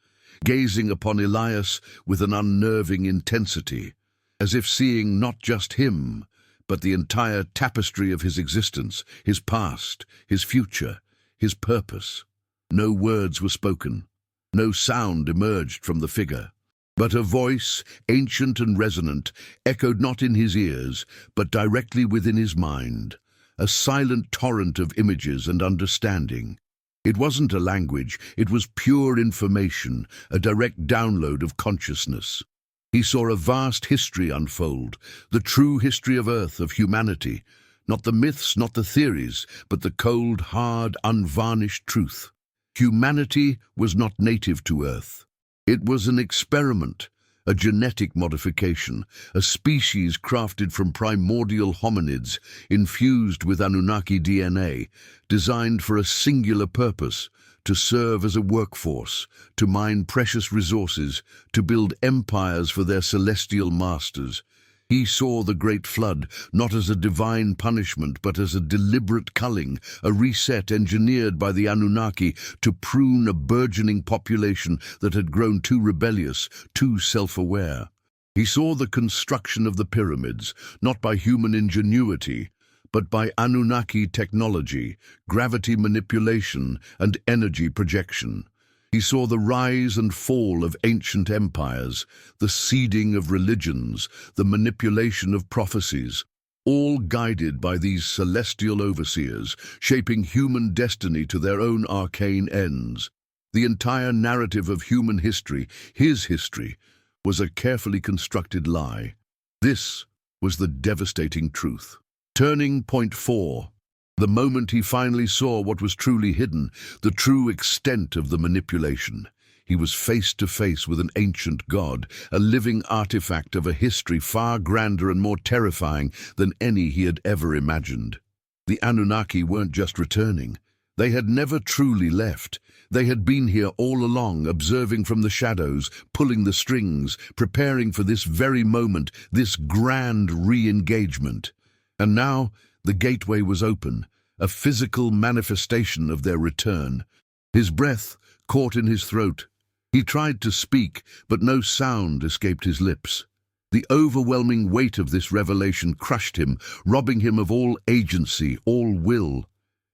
gazing upon Elias with an unnerving intensity, as if seeing not just him, but the entire tapestry of his existence, his past, his future, his purpose. No words were spoken. No sound emerged from the figure. But a voice, ancient and resonant, echoed not in his ears, but directly within his mind. a silent torrent of images and understanding. It wasn't a language, it was pure information, a direct download of consciousness. He saw a vast history unfold, the true history of Earth, of humanity. Not the myths, not the theories, but the cold, hard, unvarnished truth. Humanity was not native to Earth. It was an experiment, a genetic modification, a species crafted from primordial hominids, infused with Anunnaki DNA, designed for a singular purpose, to serve as a workforce, to mine precious resources, to build empires for their celestial masters. He saw the Great Flood not as a divine punishment, but as a deliberate culling, a reset engineered by the Anunnaki to prune a burgeoning population that had grown too rebellious, too self-aware. He saw the construction of the pyramids, not by human ingenuity, but by Anunnaki technology, gravity manipulation, and energy projection. He saw the rise and fall of ancient empires, the seeding of religions, the manipulation of prophecies, all guided by these celestial overseers, shaping human destiny to their own arcane ends. The entire narrative of human history, his history, was a carefully constructed lie. This was the devastating truth. Turning point 4. The moment he finally saw what was truly hidden, the true extent of the manipulation. He was face to face with an ancient god, a living artifact of a history far grander and more terrifying than any he had ever imagined. The Anunnaki weren't just returning. They had never truly left. They had been here all along, observing from the shadows, pulling the strings, preparing for this very moment, this grand re-engagement. And now, the gateway was open, a physical manifestation of their return. His breath caught in his throat. He tried to speak, but no sound escaped his lips. The overwhelming weight of this revelation crushed him, robbing him of all agency, all will.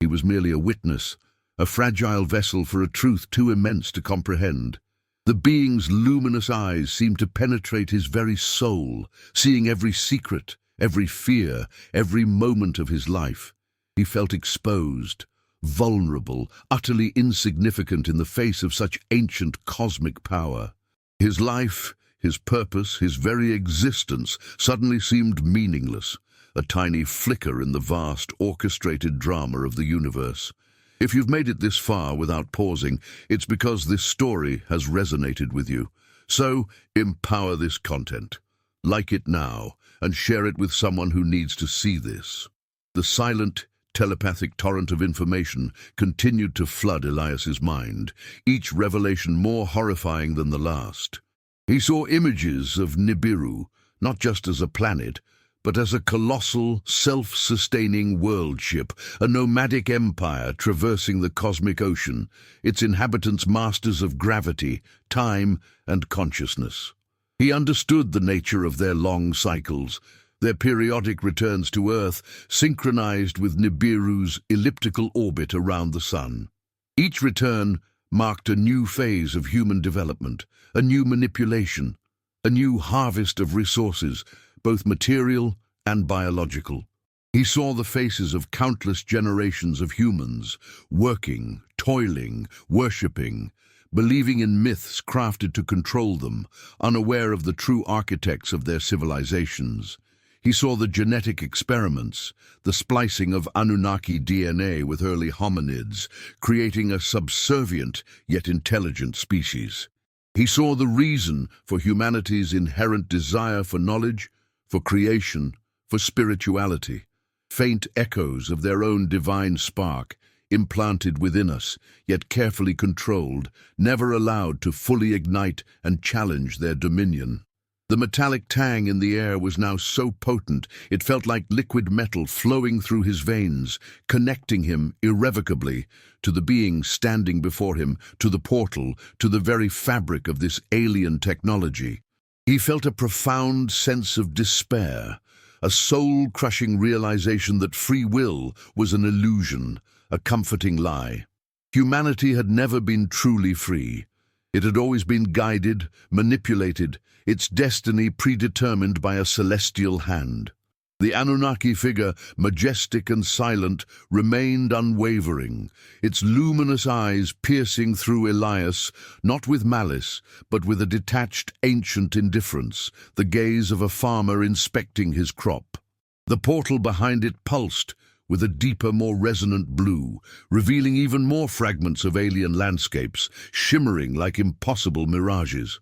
He was merely a witness, a fragile vessel for a truth too immense to comprehend. The being's luminous eyes seemed to penetrate his very soul, seeing every secret, every fear, every moment of his life. He felt exposed, vulnerable, utterly insignificant in the face of such ancient cosmic power. His life, his purpose, his very existence suddenly seemed meaningless, a tiny flicker in the vast, orchestrated drama of the universe. If you've made it this far without pausing, it's because this story has resonated with you. So, empower this content. Like it now, and share it with someone who needs to see this. The silent, telepathic torrent of information continued to flood Elias's mind, each revelation more horrifying than the last. He saw images of Nibiru, not just as a planet, but as a colossal, self-sustaining world ship, a nomadic empire traversing the cosmic ocean, its inhabitants masters of gravity, time, and consciousness. He understood the nature of their long cycles, their periodic returns to Earth synchronized with Nibiru's elliptical orbit around the Sun. Each return marked a new phase of human development, a new manipulation, a new harvest of resources, both material and biological. He saw the faces of countless generations of humans, working, toiling, worshipping, believing in myths crafted to control them, unaware of the true architects of their civilizations. He saw the genetic experiments, the splicing of Anunnaki DNA with early hominids, creating a subservient yet intelligent species. He saw the reason for humanity's inherent desire for knowledge, for creation, for spirituality, faint echoes of their own divine spark, implanted within us, yet carefully controlled, never allowed to fully ignite and challenge their dominion. The metallic tang in the air was now so potent it felt like liquid metal flowing through his veins, connecting him irrevocably to the being standing before him, to the portal, to the very fabric of this alien technology. He felt a profound sense of despair, a soul-crushing realization that free will was an illusion, a comforting lie. Humanity had never been truly free. It had always been guided, manipulated, its destiny predetermined by a celestial hand. The Anunnaki figure, majestic and silent, remained unwavering, its luminous eyes piercing through Elias, not with malice, but with a detached, ancient indifference, the gaze of a farmer inspecting his crop. The portal behind it pulsed, with a deeper, more resonant blue, revealing even more fragments of alien landscapes, shimmering like impossible mirages.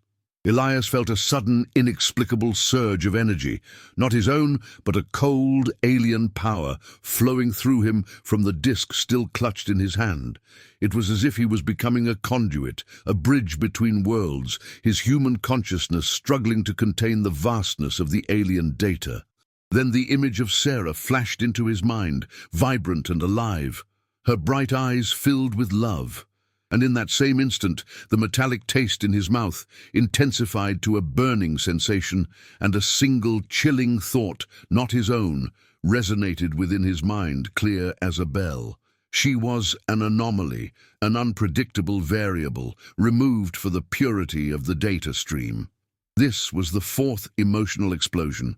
Elias felt a sudden, inexplicable surge of energy, not his own, but a cold, alien power flowing through him from the disk still clutched in his hand. It was as if he was becoming a conduit, a bridge between worlds, his human consciousness struggling to contain the vastness of the alien data. Then the image of Sarah flashed into his mind, vibrant and alive, her bright eyes filled with love. And in that same instant, the metallic taste in his mouth intensified to a burning sensation, and a single chilling thought, not his own, resonated within his mind, clear as a bell. She was an anomaly, an unpredictable variable, removed for the purity of the data stream. This was the fourth emotional explosion.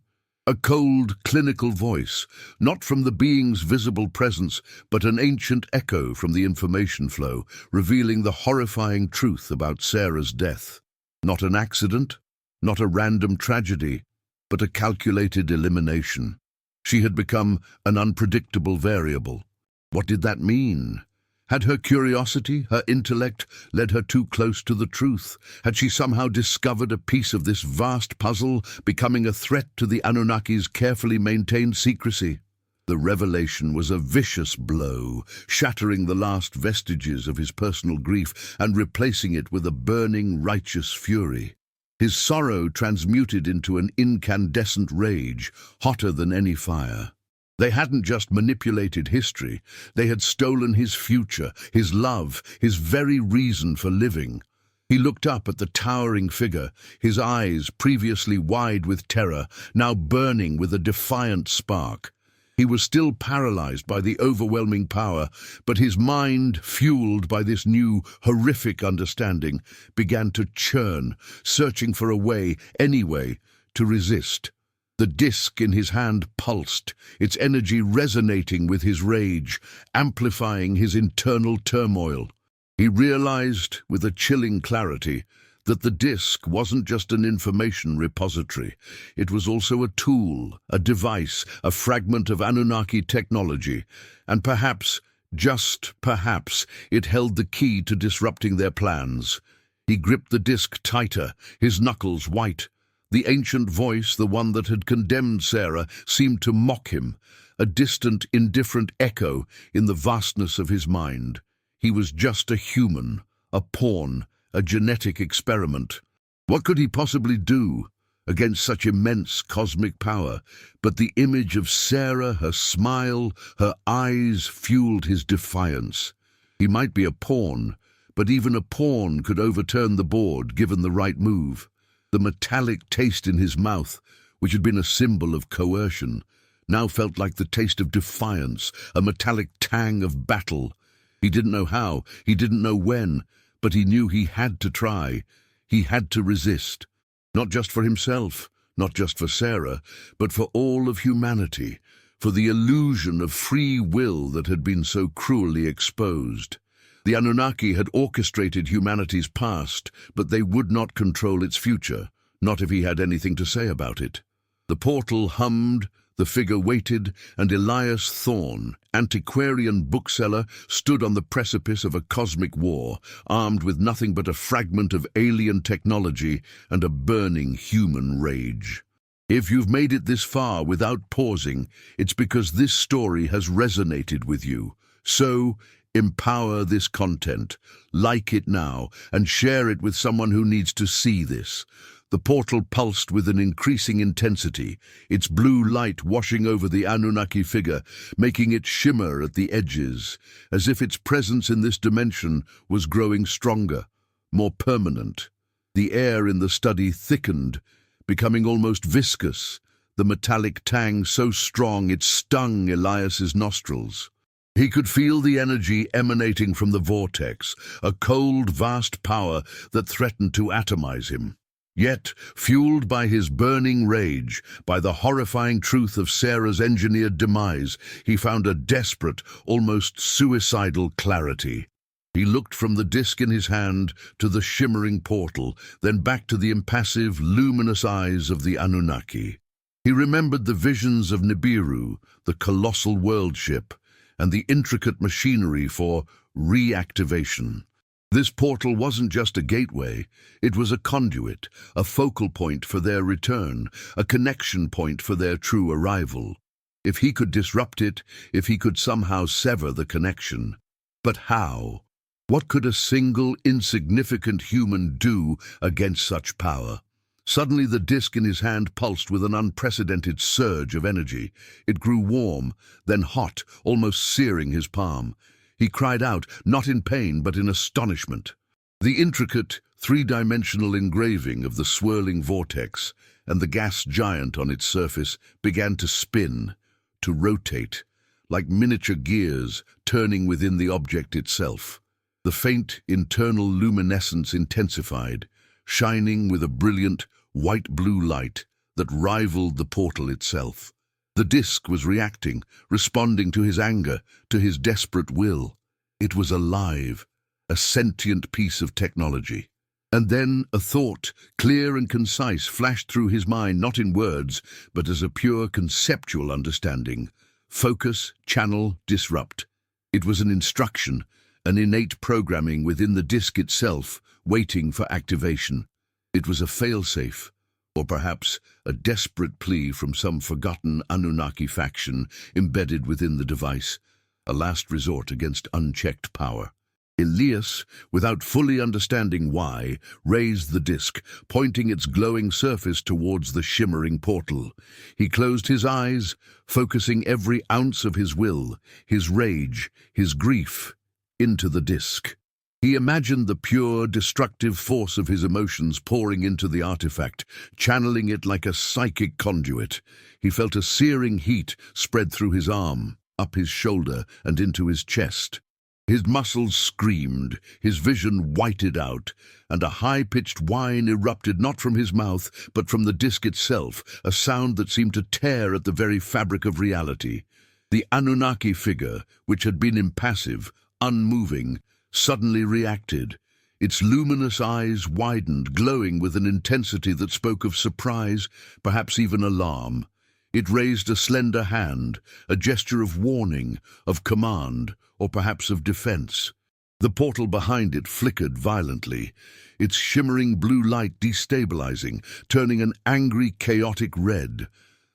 A cold, clinical voice, not from the being's visible presence, but an ancient echo from the information flow, revealing the horrifying truth about Sarah's death. Not an accident, not a random tragedy, but a calculated elimination. She had become an unpredictable variable. What did that mean? Had her curiosity, her intellect, led her too close to the truth? Had she somehow discovered a piece of this vast puzzle, becoming a threat to the Anunnaki's carefully maintained secrecy? The revelation was a vicious blow, shattering the last vestiges of his personal grief and replacing it with a burning, righteous fury. His sorrow transmuted into an incandescent rage, hotter than any fire. They hadn't just manipulated history, they had stolen his future, his love, his very reason for living. He looked up at the towering figure, his eyes, previously wide with terror, now burning with a defiant spark. He was still paralyzed by the overwhelming power, but his mind, fueled by this new, horrific understanding, began to churn, searching for a way, any way, to resist. The disk in his hand pulsed, its energy resonating with his rage, amplifying his internal turmoil. He realized, with a chilling clarity, that the disk wasn't just an information repository. It was also a tool, a device, a fragment of Anunnaki technology, and perhaps, just perhaps, it held the key to disrupting their plans. He gripped the disk tighter, his knuckles white. The ancient voice, the one that had condemned Sarah, seemed to mock him, a distant, indifferent echo in the vastness of his mind. He was just a human, a pawn, a genetic experiment. What could he possibly do against such immense cosmic power? But the image of Sarah, her smile, her eyes fueled his defiance. He might be a pawn, but even a pawn could overturn the board given the right move. The metallic taste in his mouth, which had been a symbol of coercion, now felt like the taste of defiance, a metallic tang of battle. He didn't know how, he didn't know when, but he knew he had to try. He had to resist. Not just for himself, not just for Sarah, but for all of humanity, for the illusion of free will that had been so cruelly exposed. The Anunnaki had orchestrated humanity's past, but they would not control its future, not if he had anything to say about it. The portal hummed, the figure waited, and Elias Thorne, antiquarian bookseller, stood on the precipice of a cosmic war, armed with nothing but a fragment of alien technology and a burning human rage. If you've made it this far without pausing, it's because this story has resonated with you. So, empower this content, like it now, and share it with someone who needs to see this. The portal pulsed with an increasing intensity, its blue light washing over the Anunnaki figure, making it shimmer at the edges, as if its presence in this dimension was growing stronger, more permanent. The air in the study thickened, becoming almost viscous, the metallic tang so strong it stung Elias's nostrils. He could feel the energy emanating from the vortex, a cold, vast power that threatened to atomize him. Yet, fueled by his burning rage, by the horrifying truth of Sarah's engineered demise, he found a desperate, almost suicidal clarity. He looked from the disk in his hand to the shimmering portal, then back to the impassive, luminous eyes of the Anunnaki. He remembered the visions of Nibiru, the colossal world ship, and the intricate machinery for reactivation. This portal wasn't just a gateway, it was a conduit, a focal point for their return, a connection point for their true arrival. If he could disrupt it, if he could somehow sever the connection. But how? What could a single, insignificant human do against such power? Suddenly the disk in his hand pulsed with an unprecedented surge of energy. It grew warm, then hot, almost searing his palm. He cried out, not in pain, but in astonishment. The intricate, three-dimensional engraving of the swirling vortex and the gas giant on its surface began to spin, to rotate, like miniature gears turning within the object itself. The faint internal luminescence intensified, shining with a brilliant, white-blue light that rivaled the portal itself. The disk was reacting, responding to his anger, to his desperate will. It was alive, a sentient piece of technology. And then a thought, clear and concise, flashed through his mind, not in words, but as a pure conceptual understanding. Focus, channel, disrupt. It was an instruction, an innate programming within the disk itself, waiting for activation. It was a failsafe, or perhaps a desperate plea from some forgotten Anunnaki faction embedded within the device, a last resort against unchecked power. Elias, without fully understanding why, raised the disk, pointing its glowing surface towards the shimmering portal. He closed his eyes, focusing every ounce of his will, his rage, his grief, into the disk. He imagined the pure, destructive force of his emotions pouring into the artifact, channeling it like a psychic conduit. He felt a searing heat spread through his arm, up his shoulder, and into his chest. His muscles screamed, his vision whited out, and a high-pitched whine erupted not from his mouth, but from the disk itself, a sound that seemed to tear at the very fabric of reality. The Anunnaki figure, which had been impassive, unmoving, suddenly reacted. Its luminous eyes widened, glowing with an intensity that spoke of surprise, perhaps even alarm. It raised a slender hand, a gesture of warning, of command, or perhaps of defense. The portal behind it flickered violently, its shimmering blue light destabilizing, turning an angry, chaotic red.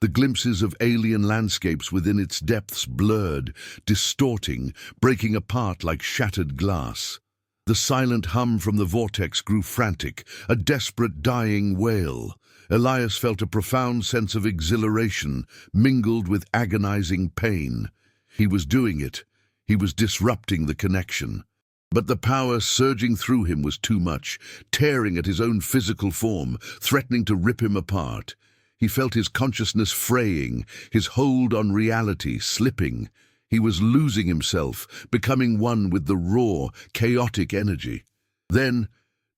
The glimpses of alien landscapes within its depths blurred, distorting, breaking apart like shattered glass. The silent hum from the vortex grew frantic, a desperate dying wail. Elias felt a profound sense of exhilaration, mingled with agonizing pain. He was doing it. He was disrupting the connection. But the power surging through him was too much, tearing at his own physical form, threatening to rip him apart. He felt his consciousness fraying, his hold on reality slipping. He was losing himself, becoming one with the raw, chaotic energy. Then,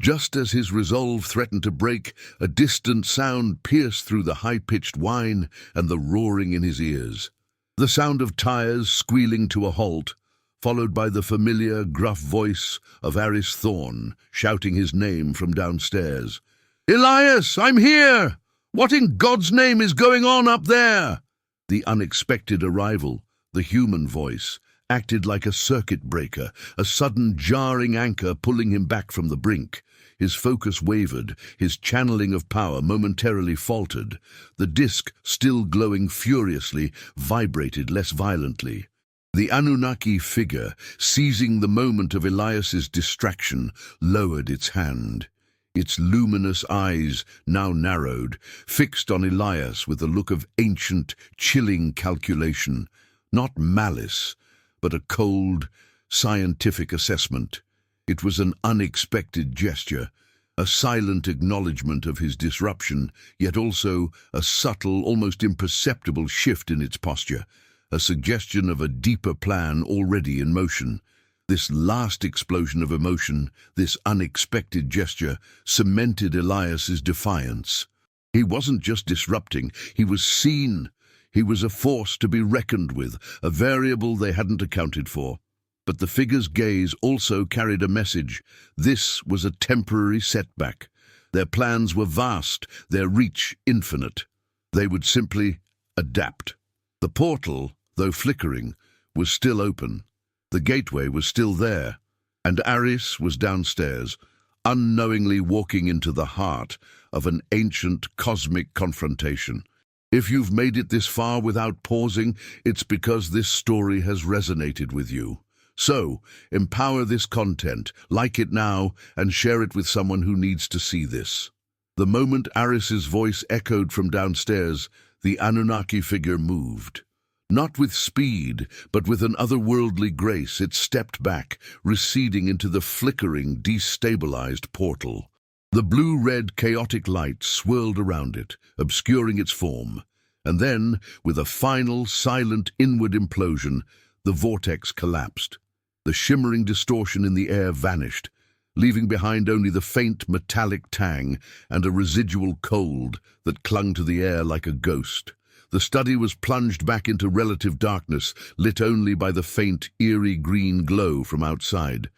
just as his resolve threatened to break, a distant sound pierced through the high-pitched whine and the roaring in his ears. The sound of tires squealing to a halt, followed by the familiar, gruff voice of Aris Thorn, shouting his name from downstairs. "Elias, I'm here! What in God's name is going on up there?" The unexpected arrival, the human voice, acted like a circuit breaker, a sudden jarring anchor pulling him back from the brink. His focus wavered, his channeling of power momentarily faltered. The disk, still glowing furiously, vibrated less violently. The Anunnaki figure, seizing the moment of Elias's distraction, lowered its hand. Its luminous eyes, now narrowed, fixed on Elias with a look of ancient, chilling calculation. Not malice, but a cold, scientific assessment. It was an unexpected gesture, a silent acknowledgement of his disruption, yet also a subtle, almost imperceptible shift in its posture, a suggestion of a deeper plan already in motion. This last explosion of emotion, this unexpected gesture, cemented Elias's defiance. He wasn't just disrupting, he was seen. He was a force to be reckoned with, a variable they hadn't accounted for. But the figure's gaze also carried a message. This was a temporary setback. Their plans were vast, their reach infinite. They would simply adapt. The portal, though flickering, was still open. The gateway was still there, and Aris was downstairs, unknowingly walking into the heart of an ancient cosmic confrontation. If you've made it this far without pausing, it's because this story has resonated with you. So, empower this content, like it now, and share it with someone who needs to see this. The moment Aris's voice echoed from downstairs, the Anunnaki figure moved. Not with speed, but with an otherworldly grace, it stepped back, receding into the flickering, destabilized portal. The blue-red chaotic light swirled around it, obscuring its form. And then, with a final, silent inward implosion, the vortex collapsed. The shimmering distortion in the air vanished, leaving behind only the faint metallic tang and a residual cold that clung to the air like a ghost. The study was plunged back into relative darkness, lit only by the faint, eerie green glow from outside.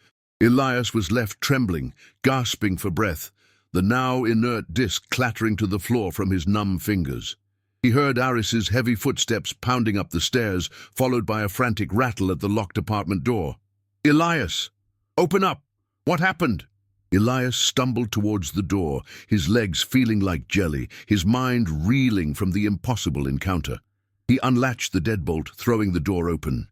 Elias was left trembling, gasping for breath, the now inert disk clattering to the floor from his numb fingers. He heard Aris's heavy footsteps pounding up the stairs, followed by a frantic rattle at the locked apartment door. "Elias! Open up! What happened?" Elias stumbled towards the door, his legs feeling like jelly, his mind reeling from the impossible encounter. He unlatched the deadbolt, throwing the door open.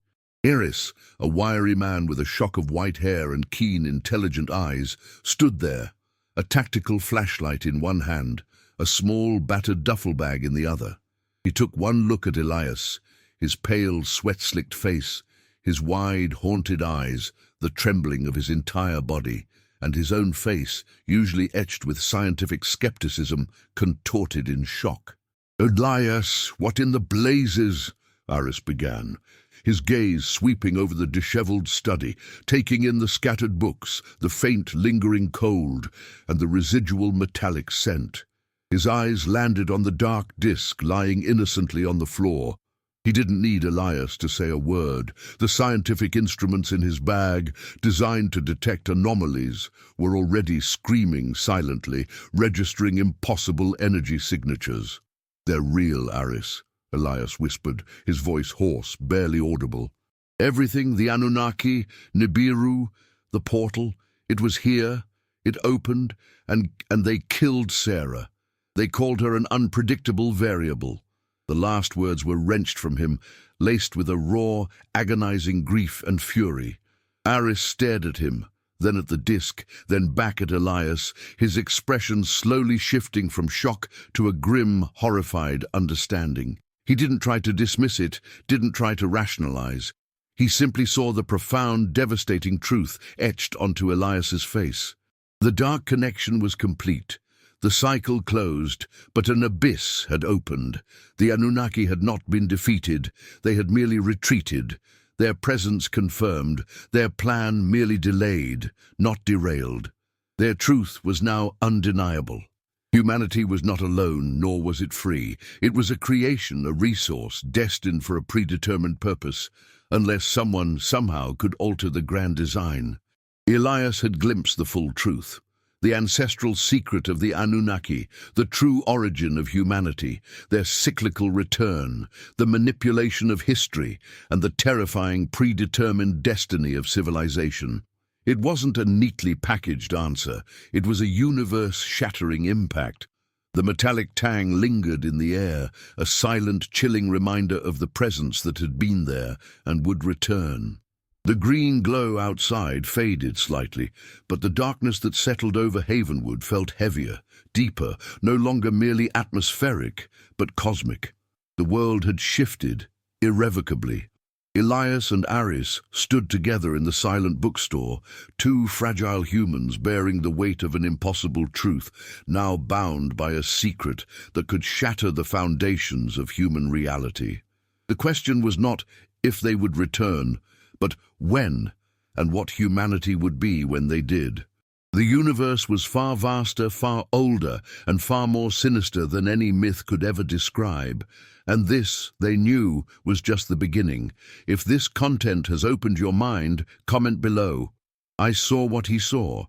Aris, a wiry man with a shock of white hair and keen, intelligent eyes, stood there, a tactical flashlight in one hand, a small, battered duffel bag in the other. He took one look at Elias, his pale, sweat-slicked face, his wide, haunted eyes, the trembling of his entire body, and his own face, usually etched with scientific skepticism, contorted in shock. "Elias, what in the blazes?" Aris began, his gaze sweeping over the disheveled study, taking in the scattered books, the faint, lingering cold, and the residual metallic scent. His eyes landed on the dark disk lying innocently on the floor. He didn't need Elias to say a word. The scientific instruments in his bag, designed to detect anomalies, were already screaming silently, registering impossible energy signatures. "They're real, Aris," Elias whispered, his voice hoarse, barely audible. "Everything, the Anunnaki, Nibiru, the portal, it was here, it opened, and they killed Sarah. They called her an unpredictable variable." The last words were wrenched from him, laced with a raw, agonizing grief and fury. Aris stared at him, then at the disk, then back at Elias, his expression slowly shifting from shock to a grim, horrified understanding. He didn't try to dismiss it, didn't try to rationalize. He simply saw the profound, devastating truth etched onto Elias's face. The dark connection was complete. The cycle closed, but an abyss had opened. The Anunnaki had not been defeated, they had merely retreated, their presence confirmed, their plan merely delayed, not derailed. Their truth was now undeniable. Humanity was not alone, nor was it free. It was a creation, a resource, destined for a predetermined purpose, unless someone, somehow, could alter the grand design. Elias had glimpsed the full truth. The ancestral secret of the Anunnaki, the true origin of humanity, their cyclical return, the manipulation of history, and the terrifying predetermined destiny of civilization. It wasn't a neatly packaged answer, it was a universe-shattering impact. The metallic tang lingered in the air, a silent, chilling reminder of the presence that had been there and would return. The green glow outside faded slightly, but the darkness that settled over Havenwood felt heavier, deeper, no longer merely atmospheric, but cosmic. The world had shifted, irrevocably. Elias and Aris stood together in the silent bookstore, two fragile humans bearing the weight of an impossible truth, now bound by a secret that could shatter the foundations of human reality. The question was not if they would return, but when, and what humanity would be when they did. The universe was far vaster, far older, and far more sinister than any myth could ever describe. And this, they knew, was just the beginning. If this content has opened your mind, comment below. I saw what he saw.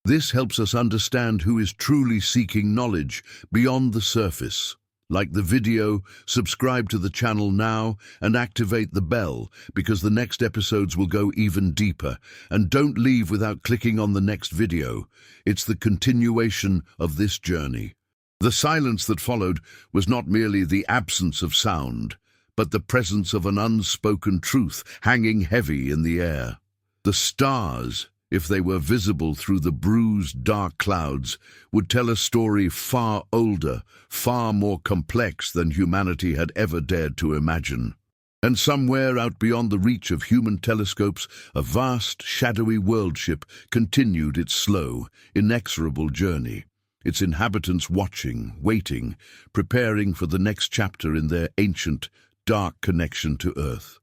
This helps us understand who is truly seeking knowledge beyond the surface. Like the video, subscribe to the channel now and activate the bell because the next episodes will go even deeper. And don't leave without clicking on the next video. It's the continuation of this journey. The silence that followed was not merely the absence of sound, but the presence of an unspoken truth hanging heavy in the air. The stars, if they were visible through the bruised, dark clouds, would tell a story far older, far more complex than humanity had ever dared to imagine. And somewhere out beyond the reach of human telescopes, a vast, shadowy world-ship continued its slow, inexorable journey, its inhabitants watching, waiting, preparing for the next chapter in their ancient, dark connection to Earth.